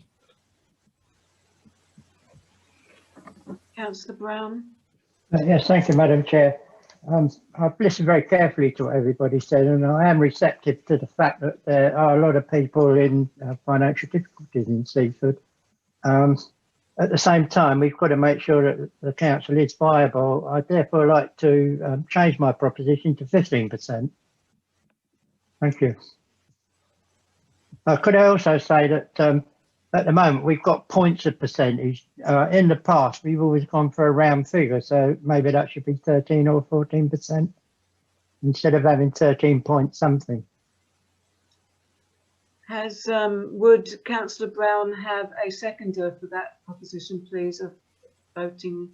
Councillor Brown. Yes, thank you, Madam Chair. I've listened very carefully to what everybody said, and I am receptive to the fact that there are a lot of people in financial difficulties in Seaford. At the same time, we've got to make sure that the council is viable. I'd therefore like to change my proposition to 15%. Thank you. Could I also say that at the moment we've got points of percentage. In the past, we've always gone for a round figure, so maybe that should be 13 or 14% instead of having 13 point something. Would Councillor Brown have a seconder for that proposition, please, of voting?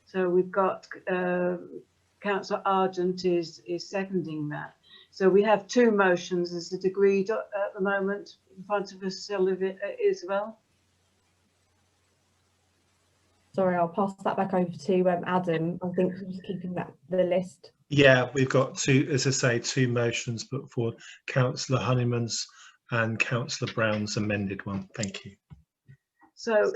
So we've got Councillor Argent is seconding that. So we have two motions. Is it agreed at the moment in front of us, Isabel? Sorry, I'll pass that back over to Adam. I think we're just keeping the list. Yeah, we've got two, as I say, two motions put forward. Councillor Honeyman's and Councillor Brown's amended one. Thank you. So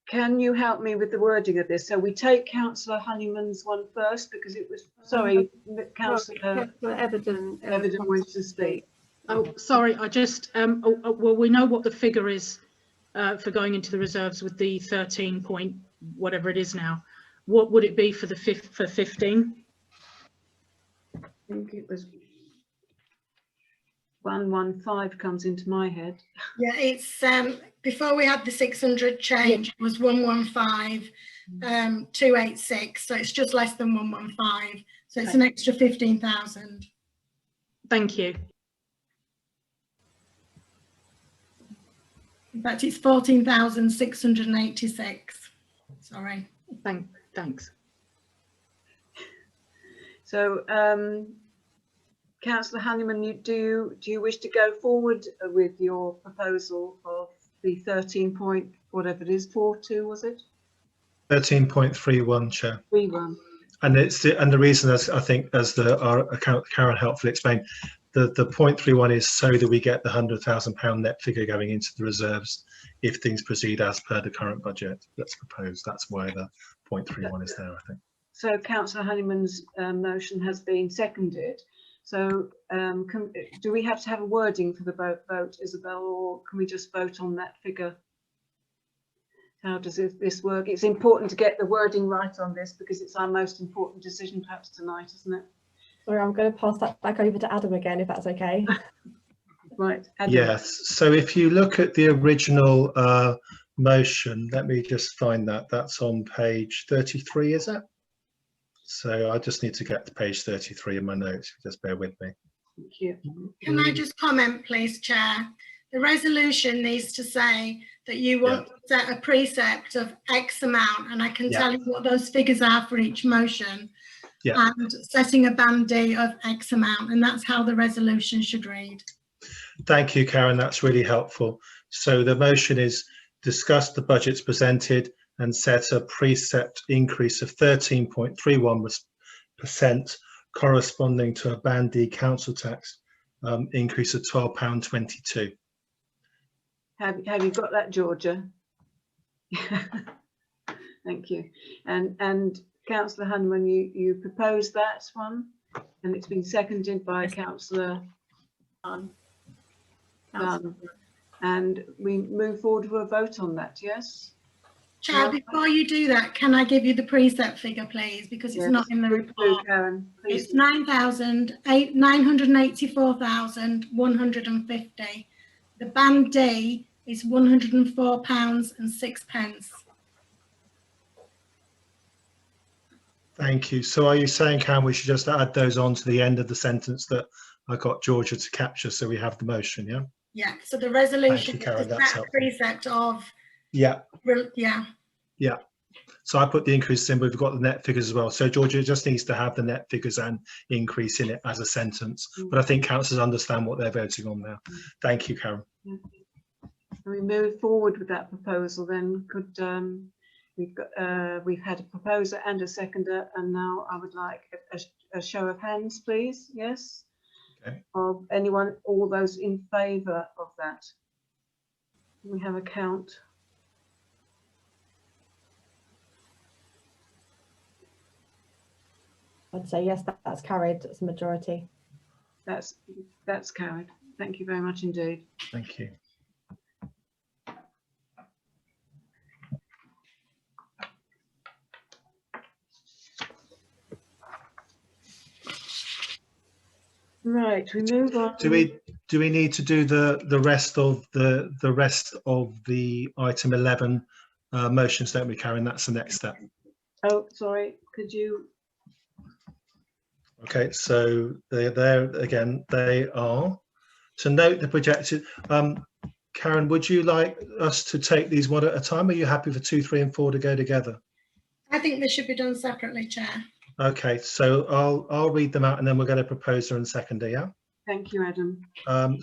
can you help me with the wording of this? So we take Councillor Honeyman's one first because it was, sorry, Councillor Evident wants to speak. Oh, sorry, I just, well, we know what the figure is for going into the reserves with the 13 point, whatever it is now. What would it be for the for 15? I think it was 115 comes into my head. Yeah, it's before we had the 600 change, it was 115, 286. So it's just less than 115. So it's an extra 15,000. Thank you. In fact, it's 14,686. Sorry. Thanks. So, Councillor Honeyman, do you wish to go forward with your proposal of the 13 point, whatever it is, 42 was it? 13.31, Chair. 31. And the reason, as I think, as our Karen helpfully explained, the 0.31 is so that we get the £100,000 net figure going into the reserves if things proceed as per the current budget that's proposed. That's why the 0.31 is there, I think. So Councillor Honeyman's motion has been seconded. So do we have to have a wording for the vote, Isabel, or can we just vote on that figure? How does this work? It's important to get the wording right on this because it's our most important decision perhaps tonight, isn't it? Sorry, I'm going to pass that back over to Adam again, if that's okay. Right. Adam. Yes. So if you look at the original motion, let me just find that. That's on page 33, is it? So I just need to get to page 33 in my notes. Just bear with me. Thank you. Can I just comment, please, Chair? The resolution needs to say that you want to set a precept of X amount, and I can tell you what those figures are for each motion, and setting a band D of X amount, and that's how the resolution should read. Thank you, Karen. That's really helpful. So the motion is discuss the budgets presented and set a precept increase of 13.31% corresponding to a band D council tax increase of £12.22. Have you got that, Georgia? Thank you. And Councillor Honeyman, you proposed that one, and it's been seconded by Councillor Dunn. And we move forward with a vote on that, yes? Chair, before you do that, can I give you the precept figure, please, because it's not in the report. Karen, it's 984,150. The band D is £104.06. Thank you. So are you saying, Karen, we should just add those on to the end of the sentence that I got Georgia to capture so we have the motion, yeah? Yeah, so the resolution is Karen, that precept of... Yeah. Yeah. Yeah. So I put the increases in, but we've got the net figures as well. So Georgia just needs to have the net figures and increase in it as a sentence. But I think councillors understand what they're voting on now. Thank you, Karen. Can we move forward with that proposal then? Could we've had a proposer and a seconder, and now I would like a show of hands, please. Yes. Okay. Of anyone, all those in favour of that. Can we have a count? I'd say yes, that's carried. It's a majority. That's carried. Thank you very much indeed. Thank you. Right, we move on. Do we need to do the rest of the item 11 motions, don't we, Karen? That's the next step. Oh, sorry. Could you? Okay, so they're there again. They are to note the projected. Karen, would you like us to take these one at a time? Are you happy for 2, 3, and 4 to go together? I think they should be done separately, Chair. Okay, so I'll read them out, and then we're going to propose and seconder. Yeah. Thank you, Adam. Okay,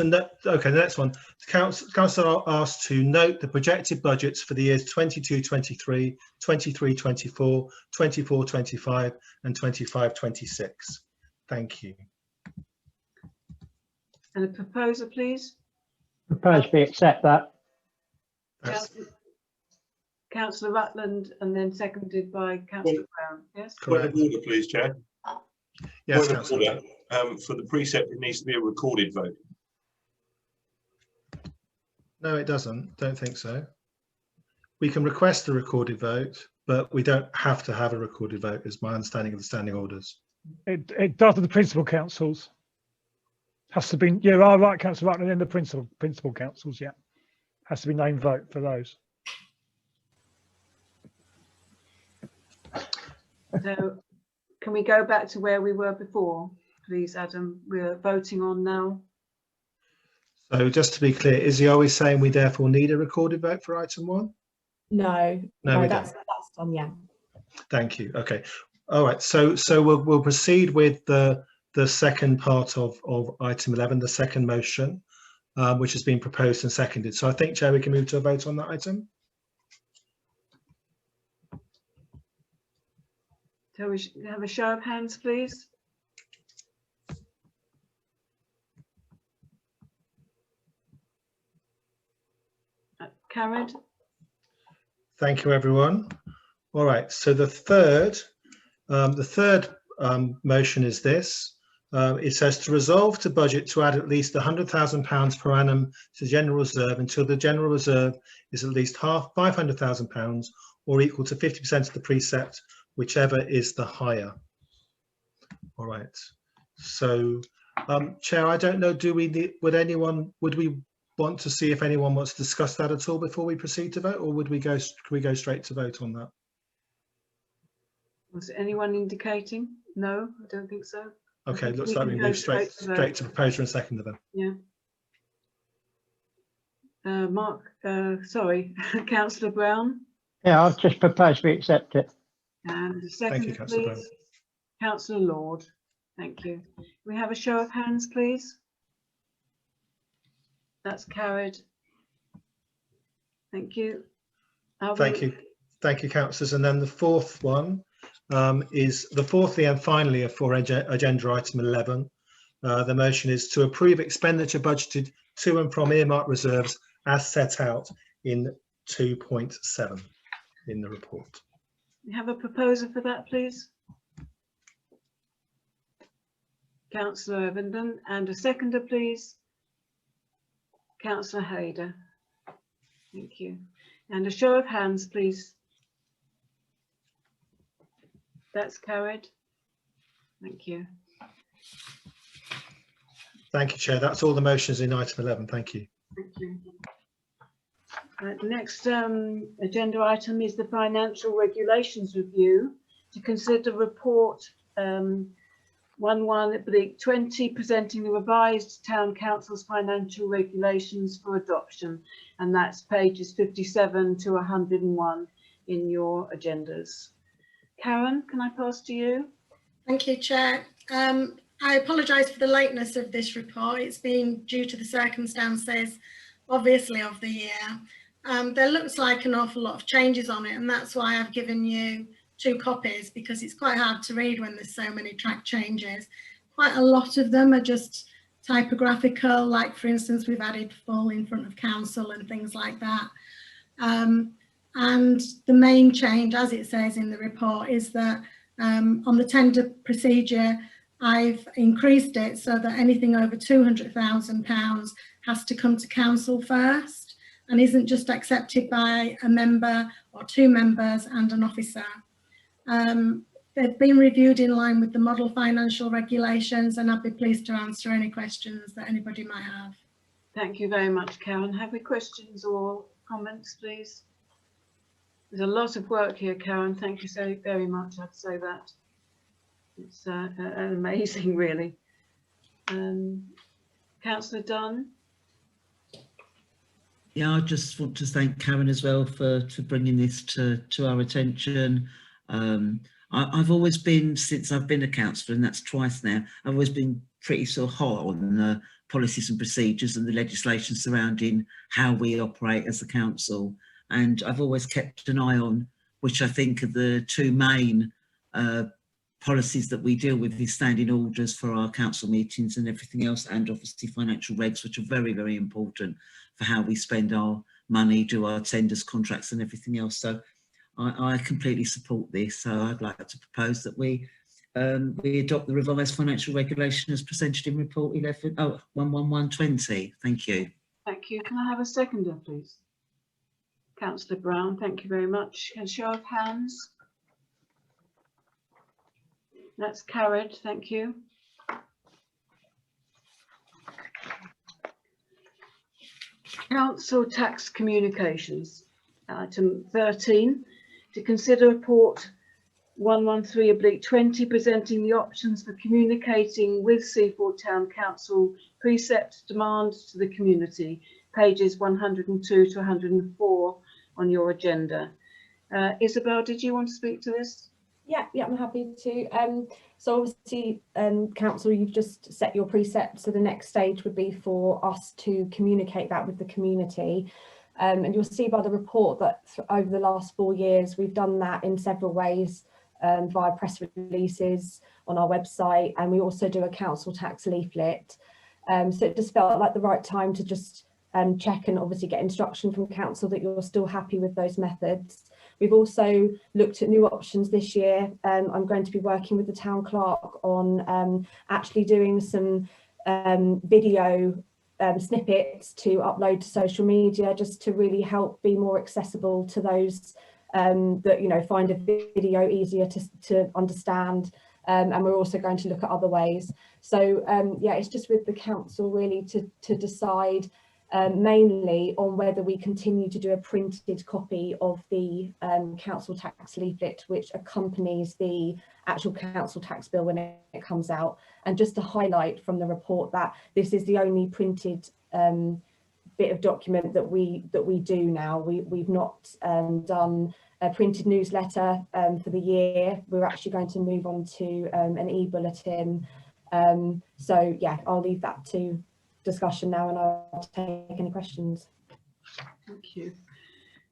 the next one. Council are asked to note the projected budgets for the years 22-23, 23-24, 24-25, and 25-26. Thank you. And a proposer, please. Propose we accept that. Councillor Rutland, and then seconded by Councillor Brown. Yes. Point of order, please, Chair. Yes, Point of order. For the precept, it needs to be a recorded vote. No, it doesn't. Don't think so. We can request a recorded vote, but we don't have to have a recorded vote, is my understanding of the standing orders. It does with the principal councils. Has to be, you are right, Councillor Rutland, in the principal councils, yeah. Has to be named vote for those. So can we go back to where we were before, please, Adam? We're voting on now. So just to be clear, Izzy, are we saying we therefore need a recorded vote for item 1? No, that's done, yeah. Thank you. Okay. All right. So we'll proceed with the second part of item 11, the second motion, which has been proposed and seconded. So I think, Chair, we can move to a vote on that item. So we should have a show of hands, please. Carried. Thank you, everyone. All right. So the third motion is this. It says to resolve to budget to add at least £100,000 per annum to the general reserve until the general reserve is at least £500,000 or equal to 50% of the precept, whichever is the higher. All right. So, Chair, I don't know, would we want to see if anyone wants to discuss that at all before we proceed to vote, or can we go straight to vote on that? Was anyone indicating? No, I don't think so. Okay, looks like we move straight to proposer and seconder then. Yeah. Mark, sorry, Councillor Brown. Yeah, I've just proposed we accept it. And the second, please. Councillor Lord. Thank you. Can we have a show of hands, please? That's carried. Thank you. Thank you, councillors. And then the fourth one is the fourthly and finally for agenda item 11. The motion is to approve expenditure budgeted to and from earmarked reserves as set out in 2.7 in the report. We have a proposer for that, please. Councillor Evenden, and a seconder, please. Councillor Hayder. Thank you. And a show of hands, please. That's carried. Thank you. Thank you, Chair. That's all the motions in item 11. Thank you. Thank you. The next agenda item is the financial regulations review to consider report 11/20 presenting the revised town council's financial regulations for adoption, and that's pages 57 to 101 in your agendas. Karen, can I pass to you? Thank you, Chair. I apologise for the lateness of this report. It's been due to the circumstances, obviously, of the year. There looks like an awful lot of changes on it, and that's why I've given you 2 copies, because it's quite hard to read when there's so many track changes. Quite a lot of them are just typographical, like for instance we've added full in front of council and things like that. And the main change, as it says in the report, is that on the tender procedure I've increased it so that anything over £200,000 has to come to council first and isn't just accepted by a member or 2 members and an officer. They've been reviewed in line with the model financial regulations, and I'd be pleased to answer any questions that anybody might have. Thank you very much, Karen. Have we questions or comments, please? There's a lot of work here, Karen. Thank you so very much. I'd say that. It's amazing, really. Councillor Dunn. Yeah, I just want to thank Karen as well for bringing this to our attention. I've always been, since I've been a councillor, and that's twice now, I've always been pretty sort of hot on the policies and procedures and the legislation surrounding how we operate as a council. And I've always kept an eye on, which I think are the 2 main policies that we deal with is standing orders for our council meetings and everything else, and obviously financial regs, which are very, very important for how we spend our money, do our tenders, contracts and everything else. So I completely support this. So I'd like to propose that we adopt the revised financial regulation as presented in report 11120. Thank you. Thank you. Can I have a seconder, please? Councillor Brown, thank you very much. And show of hands. That's carried. Thank you. Council tax communications. Item 13, to consider report 113/20 presenting the options for communicating with Seaford Town Council precept demands to the community, pages 102 to 104 on your agenda. Isabel, did you want to speak to this? Yeah, I'm happy to. So obviously, council, you've just set your precepts. So the next stage would be for us to communicate that with the community. And you'll see by the report that over the last 4 years, we've done that in several ways, via press releases on our website, and we also do a council tax leaflet. So it just felt like the right time to just check and obviously get instruction from council that you're still happy with those methods. We've also looked at new options this year. I'm going to be working with the town clerk on actually doing some video snippets to upload to social media, just to really help be more accessible to those that find a video easier to understand. And we're also going to look at other ways. So yeah, it's just with the council really to decide mainly on whether we continue to do a printed copy of the council tax leaflet, which accompanies the actual council tax bill when it comes out. And just to highlight from the report that this is the only printed bit of document that we do now. We've not done a printed newsletter for the year. We're actually going to move on to an e-bulletin. So yeah, I'll leave that to discussion now, and I'll take any questions. Thank you.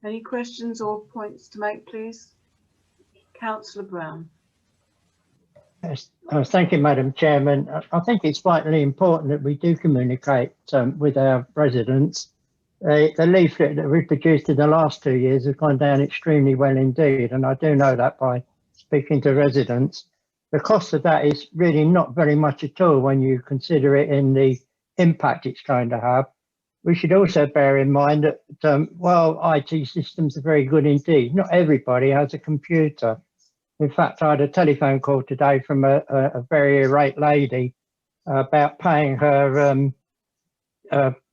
Any questions or points to make, please? Councillor Brown. Yes, thank you, Madam Chairman. I think it's vitally important that we do communicate with our residents. The leaflet that we produced in the last 2 years has gone down extremely well indeed, and I do know that by speaking to residents. The cost of that is really not very much at all when you consider it in the impact it's going to have. We should also bear in mind that while IT systems are very good indeed, not everybody has a computer. In fact, I had a telephone call today from a very irate lady about paying her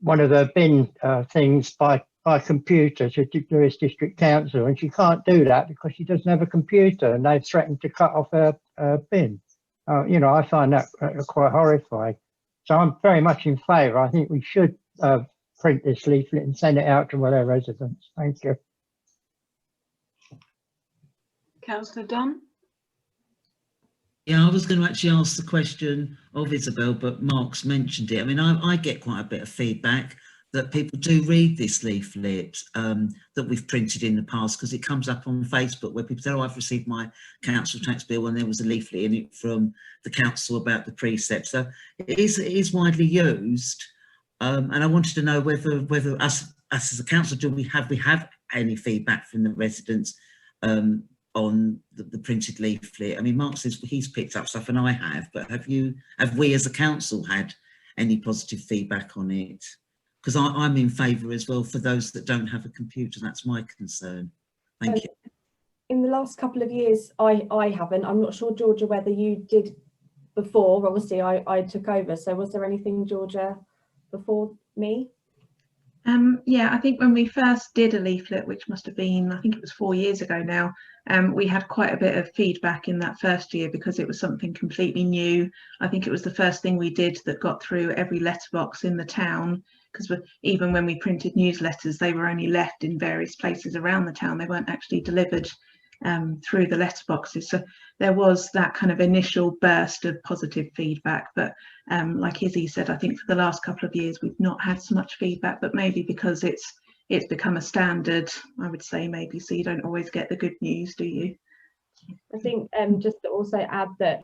one of the bin things by computer to Lewis District Council, and she can't do that because she doesn't have a computer, and they've threatened to cut off her bin. I find that quite horrifying. So I'm very much in favour. I think we should print this leaflet and send it out to all our residents. Thank you. Councillor Dunn? Yeah, I was going to actually ask the question of Isabel, but Mark's mentioned it. I mean, I get quite a bit of feedback that people do read this leaflet that we've printed in the past, because it comes up on Facebook where people say, oh, I've received my council tax bill, and there was a leaflet in it from the council about the precepts. So it is widely used. And I wanted to know whether us as a council, do we have any feedback from the residents on the printed leaflet? I mean, Mark says he's picked up stuff and I have, but have we as a council had any positive feedback on it? Because I'm in favour as well for those that don't have a computer. That's my concern. Thank you. In the last couple of years, I haven't. I'm not sure, Georgia, whether you did before. Obviously, I took over. So was there anything, Georgia, before me? Yeah, I think when we first did a leaflet, which must have been, I think it was 4 years ago now, we had quite a bit of feedback in that first year because it was something completely new. I think it was the first thing we did that got through every letterbox in the town, because even when we printed newsletters, they were only left in various places around the town. They weren't actually delivered through the letterboxes. So there was that kind of initial burst of positive feedback. But like Izzy said, I think for the last couple of years, we've not had so much feedback, but maybe because it's become a standard, I would say maybe, so you don't always get the good news, do you? I think just to also add that,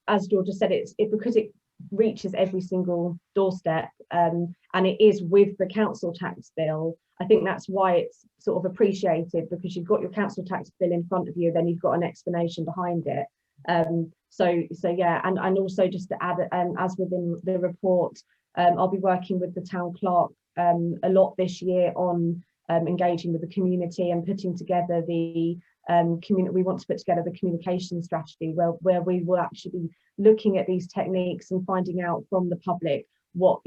as Georgia said, because it reaches every single doorstep, and it is with the council tax bill. I think that's why it's sort of appreciated, because you've got your council tax bill in front of you, then you've got an explanation behind it. So yeah, and also just to add, as within the report, I'll be working with the town clerk a lot this year on engaging with the community and putting together the we want to put together the communication strategy where we will actually be looking at these techniques and finding out from the public what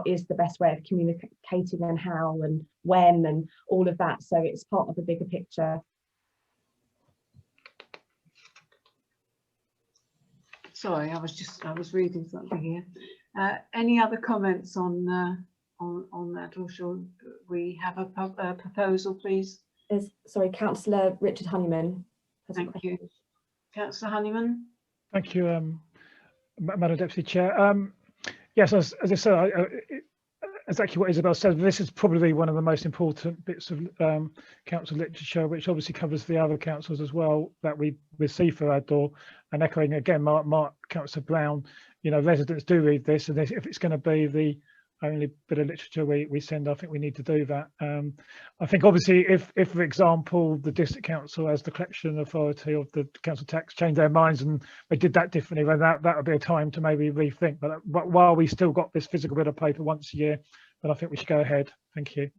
is the best way of communicating and how and when and all of that. So it's part of the bigger picture. Sorry, I was reading something here. Any other comments on that, or shall we have a proposal, please? Sorry, Councillor Richard Honeyman. Thank you. Councillor Honeyman. Thank you, Madam Deputy Chair. Yes, as I said, exactly what Isabel said, this is probably one of the most important bits of council literature, which obviously covers the other councils as well that we receive for our door. And echoing again, Mark Councillor Brown, residents do read this, and if it's going to be the only bit of literature we send, I think we need to do that. I think obviously if for example the district council as the collection authority of the council tax changed their minds and they did that differently, then that would be a time to maybe rethink. But while we still got this physical bit of paper once a year, then I think we should go ahead. Thank you.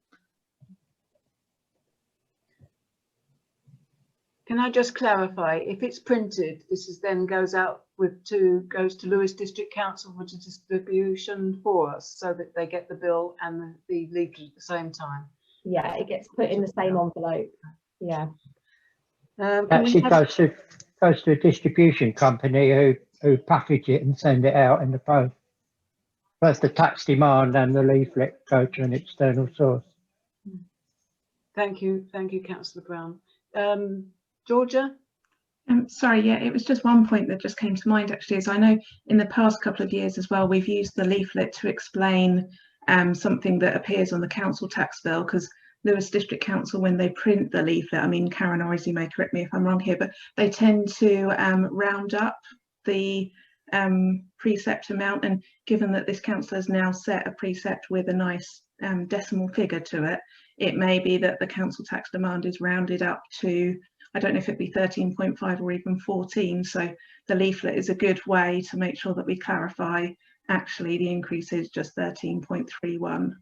Can I just clarify, if it's printed, this then goes to Lewes District Council for distribution for us, so that they get the bill and the leaflet at the same time? Yeah, it gets put in the same envelope. Yeah. Actually goes to a distribution company who package it and send it out in the post. Both the tax demand and the leaflet go to an external source. Thank you, Councillor Brown. Georgia? Sorry, yeah, it was just one point that just came to mind actually, is I know in the past couple of years as well, we've used the leaflet to explain something that appears on the council tax bill, because Lewes District Council, when they print the leaflet, I mean, Karen or Izzy may correct me if I'm wrong here, but they tend to round up the precept amount, and given that this council has now set a precept with a nice decimal figure to it, it may be that the council tax demand is rounded up to, I don't know if it'd be 13.5 or even 14. So the leaflet is a good way to make sure that we clarify actually the increase is just 13.31.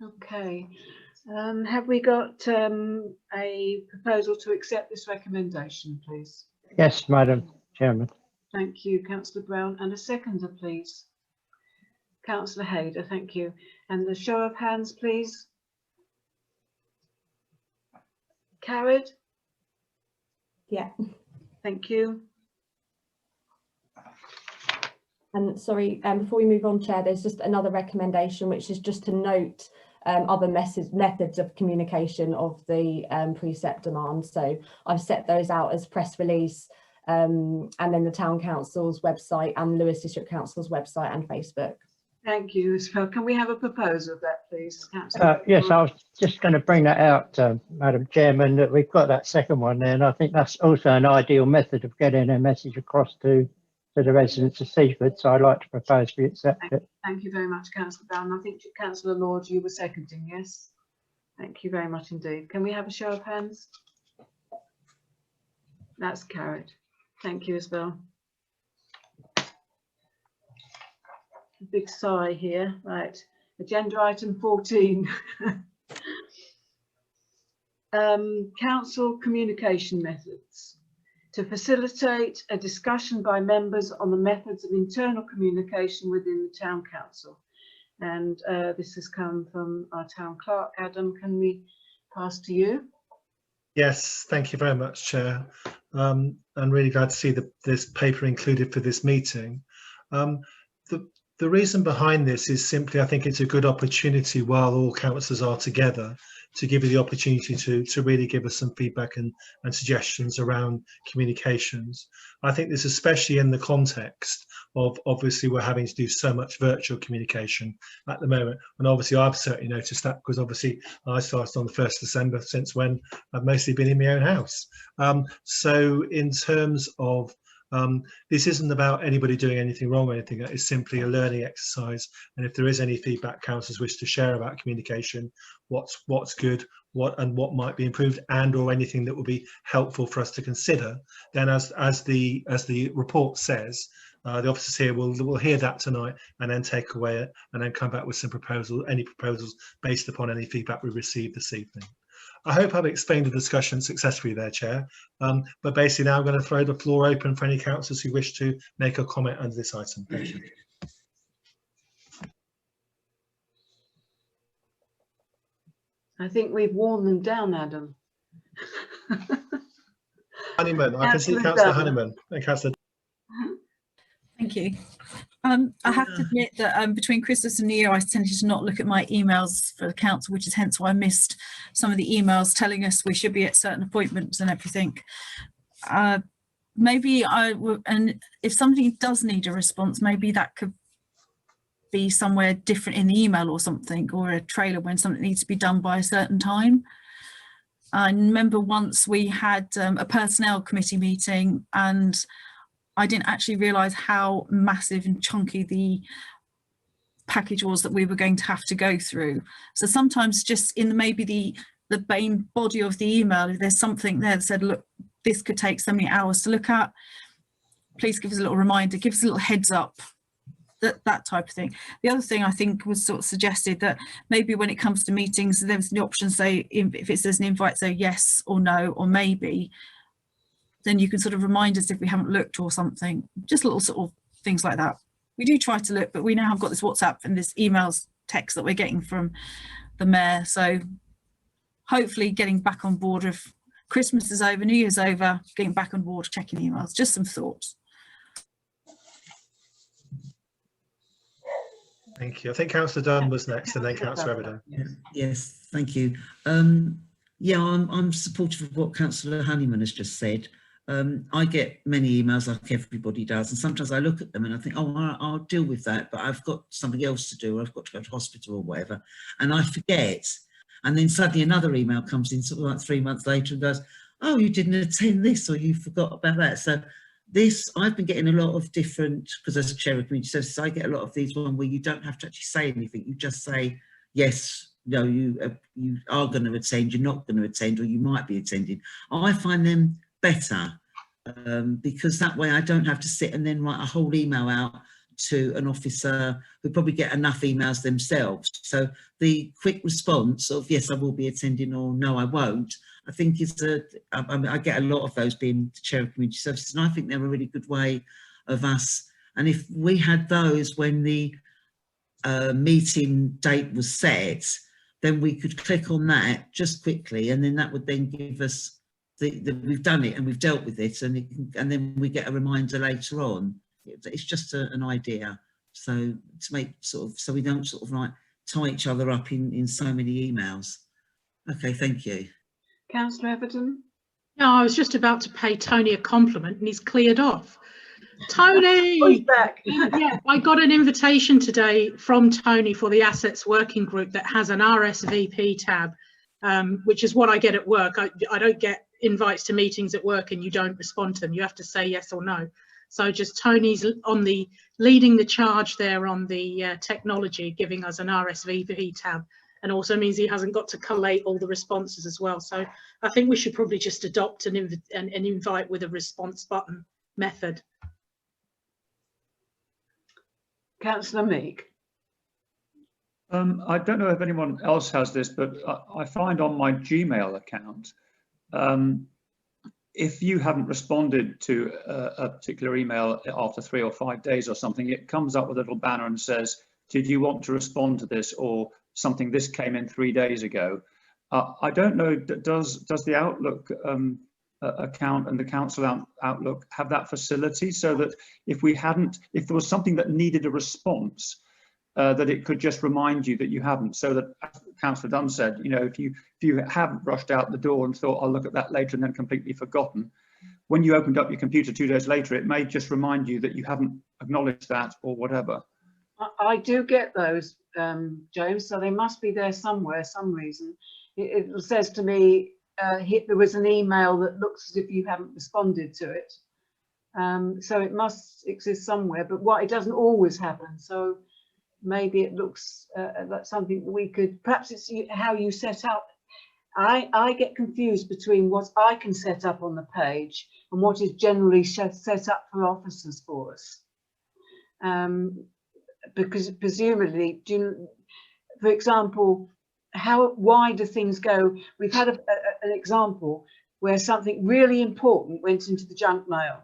Okay. Have we got a proposal to accept this recommendation, please? Yes, Madam Chairman. Thank you, Councillor Brown. And a seconder, please. Councillor Hayder, thank you. And the show of hands, please. Carried? Yeah. Thank you. And sorry, before we move on, Chair, there's just another recommendation, which is just to note other methods of communication of the precept demand. So I've set those out as press release, and then the Town Council's website and Lewes District Council's website and Facebook. Thank you, Isabel. Can we have a proposal of that, please, Yes, I was just going to bring that out, Madam Chairman, that we've got that second one there, and I think that's also an ideal method of getting a message across to the residents of Seaford, so I'd like to propose we accept it. Thank you very much, Councillor Brown. I think Councillor Lord, you were seconding, yes? Thank you very much indeed. Can we have a show of hands? That's carried. Thank you, Isabel. Big sigh here. Right, agenda item 14. Council communication methods. To facilitate a discussion by members on the methods of internal communication within the Town Council. And this has come from our Town Clerk. Adam, can we pass to you? Yes, thank you very much, Chair. I'm really glad to see this paper included for this meeting. The The reason behind this is simply, I think it's a good opportunity while all councillors are together to give you the opportunity to really give us some feedback and suggestions around communications. I think this, especially in the context of obviously we're having to do so much virtual communication at the moment. And obviously I've certainly noticed that, because obviously I started on the 1st December, since when I've mostly been in my own house. So in terms of this isn't about anybody doing anything wrong or anything. It's simply a learning exercise. And if there is any feedback councillors wish to share about communication, what's good, what might be improved, and or anything that will be helpful for us to consider, then as the report says, the officers here will hear that tonight and then take away it and then come back with some proposals, any proposals based upon any feedback we received this evening. I hope I've explained the discussion successfully there, Chair. But basically now I'm going to throw the floor open for any councillors who wish to make a comment under this item. Thank you. I think we've worn them down, Adam. Honeyman, I can see Councillor Honeyman and Councillor. Thank you. I have to admit that between Christmas and New Year, I tended to not look at my emails for the council, which is hence why I missed some of the emails telling us we should be at certain appointments and everything. Maybe I will, and if something does need a response, maybe that could be somewhere different in the email or something, or a trailer when something needs to be done by a certain time. I remember once we had a personnel committee meeting, and I didn't actually realise how massive and chunky the package was that we were going to have to go through. So sometimes just in maybe the main body of the email, if there's something there that said, look, this could take so many hours to look at, please give us a little reminder, give us a little heads up, that type of thing. The other thing I think was sort of suggested that maybe when it comes to meetings, there's the option, say, if it says an invite, say yes or no or maybe, then you can sort of remind us if we haven't looked or something, just little sort of things like that. We do try to look, but we now have got this WhatsApp and this emails text that we're getting from the mayor. So hopefully getting back on board, if Christmas is over, New Year's over, getting back on board, checking emails, just some thoughts. Thank you. I think Councillor Dunn was next and then Councillor Everton. Yes, thank you. Yeah, I'm supportive of what Councillor Honeyman has just said. I get many emails like everybody does, and sometimes I look at them and I think, oh, I'll deal with that, but I've got something else to do, or I've got to go to hospital or whatever, and I forget. And then suddenly another email comes in sort of like 3 months later and goes, oh, you didn't attend this, or you forgot about that. So this, I've been getting a lot of different, because as a chair of community services, I get a lot of these one where you don't have to actually say anything. You just say, yes, no, you are going to attend, you're not going to attend, or you might be attending. I find them better because that way I don't have to sit and then write a whole email out to an officer who probably get enough emails themselves. So the quick response of yes, I will be attending, or no, I won't, I think is I get a lot of those being the chair of community services, and I think they're a really good way of us. And if we had those when the meeting date was set, then we could click on that just quickly, and then that would then give us we've done it and we've dealt with it, and then we get a reminder later on. It's just an idea, so to make sort of, so we don't sort of like tie each other up in so many emails. Okay, thank you. Councillor Everton. No, I was just about to pay Tony a compliment and he's cleared off. Tony! Oh, he's back. Yeah, I got an invitation today from Tony for the Assets Working Group that has an RSVP tab, which is what I get at work. I don't get invites to meetings at work and you don't respond to them. You have to say yes or no. So just Tony's on the leading the charge there on the technology, giving us an RSVP tab, and also means he hasn't got to collate all the responses as well. So I think we should probably just adopt an invite with a response button method. Councillor Meek. I don't know if anyone else has this, but I find on my Gmail account, if you haven't responded to a particular email after 3 or 5 days or something, it comes up with a little banner and says, did you want to respond to this, or something, this came in 3 days ago. I don't know, does the Outlook account and the council Outlook have that facility, so that if there was something that needed a response, that it could just remind you that you haven't, so that, as Councillor Dunn said, you know, if you have rushed out the door and thought, I'll look at that later, and then completely forgotten, when you opened up your computer 2 days later, it may just remind you that you haven't acknowledged that or whatever. I do get those, James, so they must be there somewhere, some reason. It says to me, there was an email that looks as if you haven't responded to it. So it must exist somewhere, but it doesn't always happen. So maybe it looks like something we could, perhaps it's how you set up. I get confused between what I can set up on the page and what is generally set up for officers for us. Because presumably, for example, why do things go? We've had an example where something really important went into the junk mail.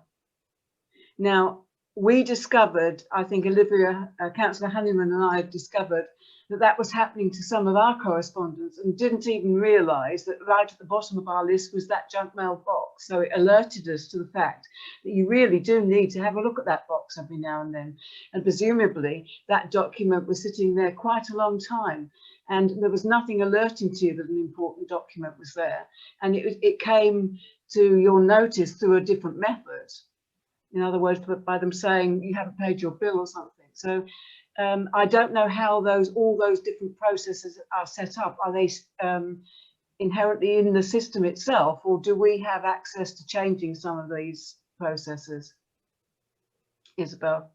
Now, we discovered, I think Olivia, Councillor Honeyman and I discovered that was happening to some of our correspondents, and didn't even realise that right at the bottom of our list was that junk mail box. So it alerted us to the fact that you really do need to have a look at that box every now and then. And presumably that document was sitting there quite a long time, and there was nothing alerting to you that an important document was there. And it came to your notice through a different method. In other words, by them saying you haven't paid your bill or something. So I don't know how all those different processes are set up. Are they inherently in the system itself, or do we have access to changing some of these processes? Isabel.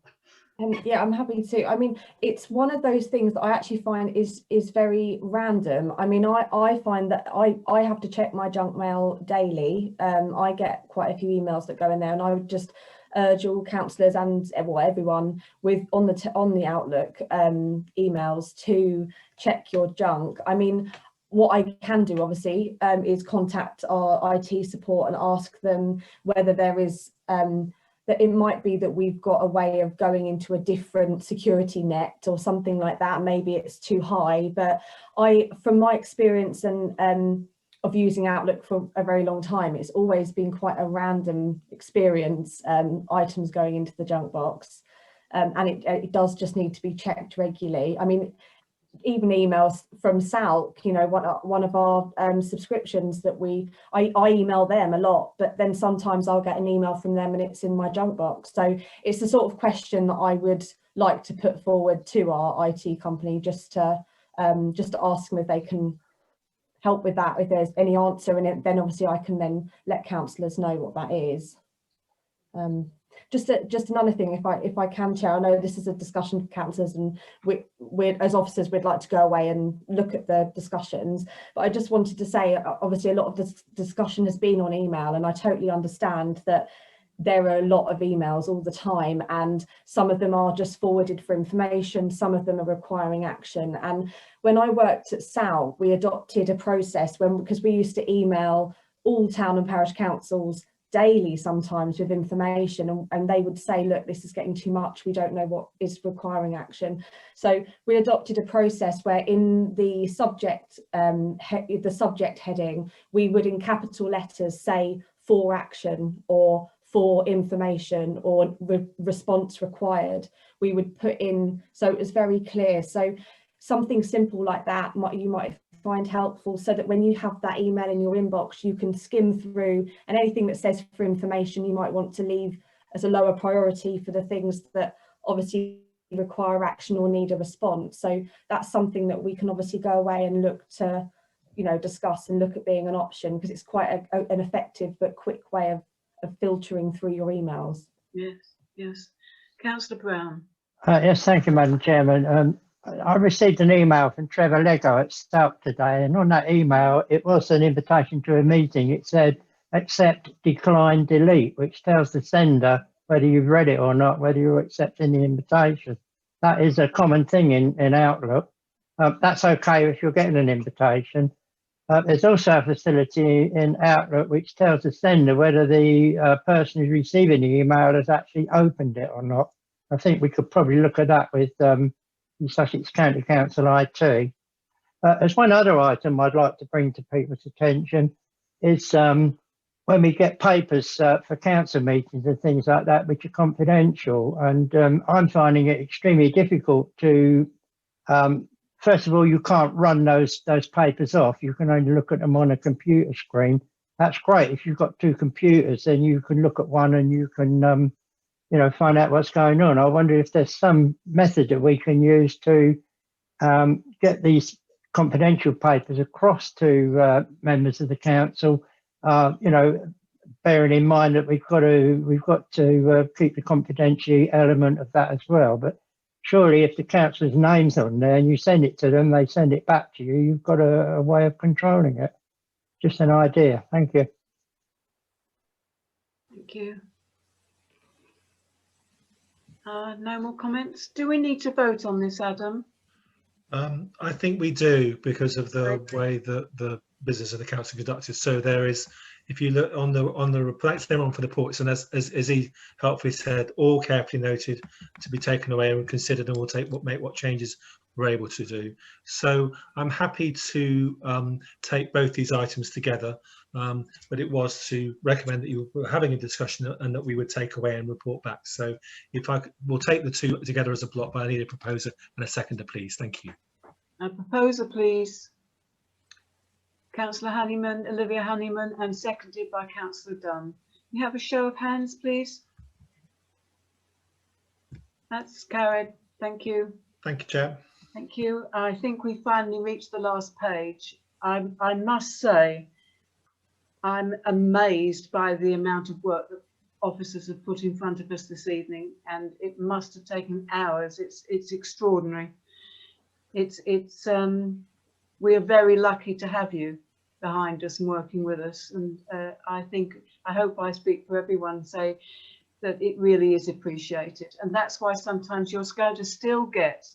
Yeah, I'm happy to. I mean, it's one of those things that I actually find is very random. I mean, I find that I have to check my junk mail daily. I get quite a few emails that go in there, and I would just urge all councillors and everyone on the Outlook emails to check your junk. I mean, what I can do obviously is contact our IT support and ask them whether there is that it might be that we've got a way of going into a different security net or something like that. Maybe it's too high, but from my experience and of using Outlook for a very long time, it's always been quite a random experience, items going into the junk box, and it does just need to be checked regularly. I mean, even emails from SALC, you know, one of our subscriptions that I email them a lot, but then sometimes I'll get an email from them and it's in my junk box. So it's the sort of question that I would like to put forward to our IT company, just to ask them if they can help with that, if there's any answer, and then obviously I can then let councillors know what that is. Just another thing, if I can, Chair, I know this is a discussion for councillors, and we as officers we'd like to go away and look at the discussions, but I just wanted to say, obviously a lot of this discussion has been on email, and I totally understand that there are a lot of emails all the time, and some of them are just forwarded for information, some of them are requiring action. And when I worked at SAL, we adopted a process because we used to email all town and parish councils daily sometimes with information, and they would say, look, this is getting too much, we don't know what is requiring action. So we adopted a process where in the subject heading, we would in capital letters say for action or for information or response required. We would put in, so it was very clear. So something simple like that you might find helpful, so that when you have that email in your inbox, you can skim through, and anything that says for information you might want to leave as a lower priority for the things that obviously require action or need a response. So that's something that we can obviously go away and look to, you know, discuss and look at being an option, because it's quite an effective but quick way of filtering through your emails. Yes. Councillor Brown. Yes, thank you, Madam Chairman. I received an email from Trevor Lego at Stoke today, and on that email it was an invitation to a meeting. It said accept, decline, delete, which tells the sender whether you've read it or not, whether you're accepting the invitation. That is a common thing in Outlook. That's okay if you're getting an invitation. There's also a facility in Outlook which tells the sender whether the person who's receiving the email has actually opened it or not. I think we could probably look at that with Sussex County Council IT. There's one other item I'd like to bring to people's attention is when when we get papers for council meetings and things like that, which are confidential, and I'm finding it extremely difficult to. First of all, you can't run those papers off. You can only look at them on a computer screen. That's great. If you've got two computers, then you can look at one and you can, you know, find out what's going on. I wonder if there's some method that we can use to get these confidential papers across to members of the council. You know, bearing in mind that we've got to keep the confidentiality element of that as well. But surely if the councillor's name's on there and you send it to them, they send it back to you, you've got a way of controlling it. Just an idea. Thank you. Thank you. No more comments. Do we need to vote on this, Adam? I think we do, because of the way that the business of the council conducted. So there is, if you look on the reflects there on for the reports, and as he helpfully said, all carefully noted to be taken away and considered, and we'll make what changes we're able to do. So I'm happy to take both these items together, but it was to recommend that you were having a discussion and that we would take away and report back. So if we'll take the two together as a block, but I need a proposer and a seconder, please. Thank you. A proposer, please. Councillor Honeyman, Olivia Honeyman, and seconded by Councillor Dunn. You have a show of hands, please. That's carried. Thank you. Thank you, Chair. Thank you. I think we finally reached the last page. I must say, I'm amazed by the amount of work that officers have put in front of us this evening, and it must have taken hours. It's extraordinary. We are very lucky to have you behind us and working with us, and I hope I speak for everyone, say that it really is appreciated. And that's why sometimes you're going to still get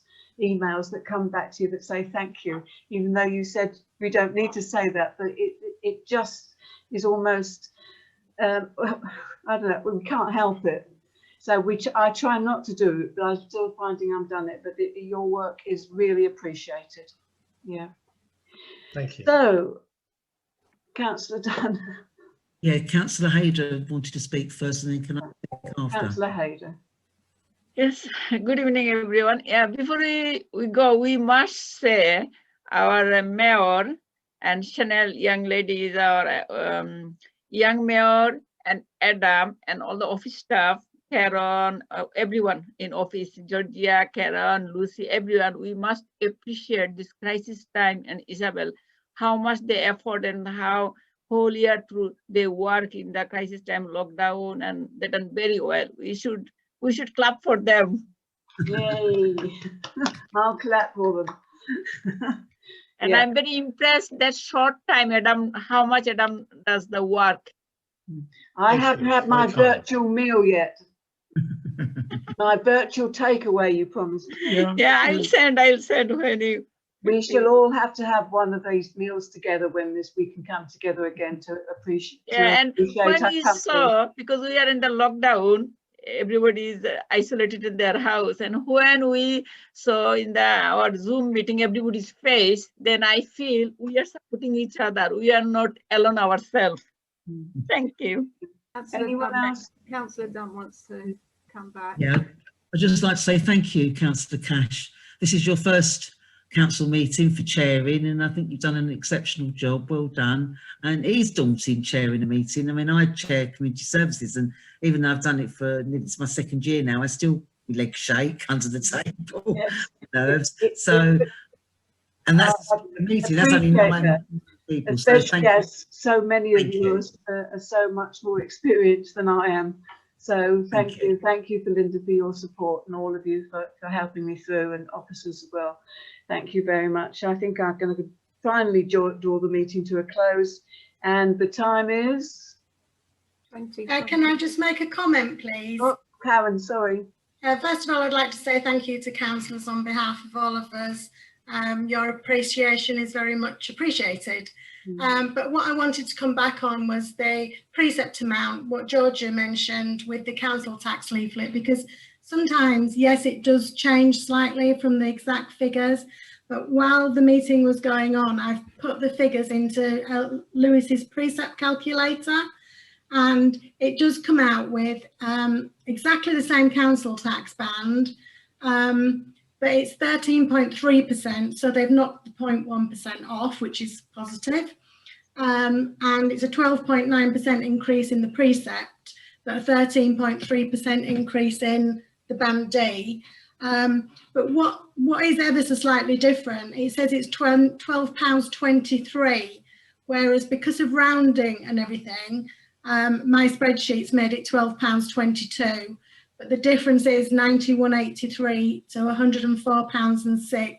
emails that come back to you that say thank you, even though you said we don't need to say that, but it just is almost I don't know, we can't help it. So I try not to do it, but I'm still finding I've done it. But your work is really appreciated. Yeah. Thank you. So, Councillor Dunn. Yeah, Councillor Hayder wanted to speak first, and then can I speak after? Councillor Hayder. Yes, good evening, everyone. Yeah, before we go, we must say our mayor and Chanel young lady is our young mayor, and Adam and all the office staff, Karen, everyone in office, Georgia, Karen, Lucy, everyone. We must appreciate this crisis time, and Isabel, how much they effort and how whole year through they work in the crisis time lockdown, and they done very well. We should clap for them. Yay! I'll clap for them. And yeah. I'm very impressed that short time, Adam, how much Adam does the work. I haven't had my virtual meal yet. My virtual takeaway, you promised. Yeah, I'll send when you. We shall all have to have one of these meals together when we can come together again to appreciate. Yeah, and when we saw, because we are in the lockdown, everybody is isolated in their house, and when we saw in our Zoom meeting everybody's face, then I feel we are supporting each other. We are not alone ourselves. Thank you. Anyone else? Councillor Dunn wants to come back. Yeah, I'd just like to say thank you, Councillor Cash. This is your first council meeting for chairing, and I think you've done an exceptional job. Well done. And it is daunting chairing a meeting. I mean, I chair community services, and even though I've done it for, it's my second year now, I still legs shake under the table. Yes. Nerves. So, and that's a meeting. That's only 9 people. Especially so as so many of you are so much more experienced than I am. So thank you. Thank you, Belinda, for your support, and all of you for helping me through, and officers as well. Thank you very much. I think I'm going to finally draw the meeting to a close, and the time is 20. Can I just make a comment, please? Oh, Karen, sorry. First of all, I'd like to say thank you to councillors on behalf of all of us. Your appreciation is very much appreciated. But what I wanted to come back on was the precept amount, what Georgia mentioned with the council tax leaflet, because sometimes, yes, it does change slightly from the exact figures, but while the meeting was going on, I've put the figures into Lewis's precept calculator, and it does come out with exactly the same council tax band, but it's 13.3%, so they've knocked the 0.1% off, which is positive. And it's a 12.9% increase in the precept, but a 13.3% increase in the band D. But what is ever so slightly different, it says it's £12.23, whereas because of rounding and everything, my spreadsheet's made it £12.22, but the difference is £91.83 to £104.06,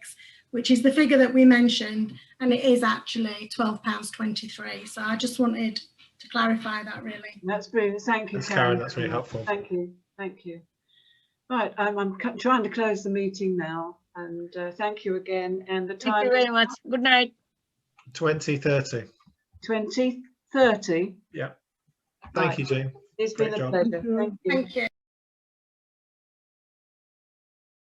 which is the figure that we mentioned, and it is actually £12.23. So I just wanted to clarify that, really. That's brilliant. Thank you, Thanks, Karen. That's really helpful. Thank you. Thank you. Right, I'm trying to close the meeting now, and thank you again. And the time. Thank you very much. Good night. 2030. 2030. Yeah. Thank you, Jane. It's been a pleasure. Thank you. Thank you.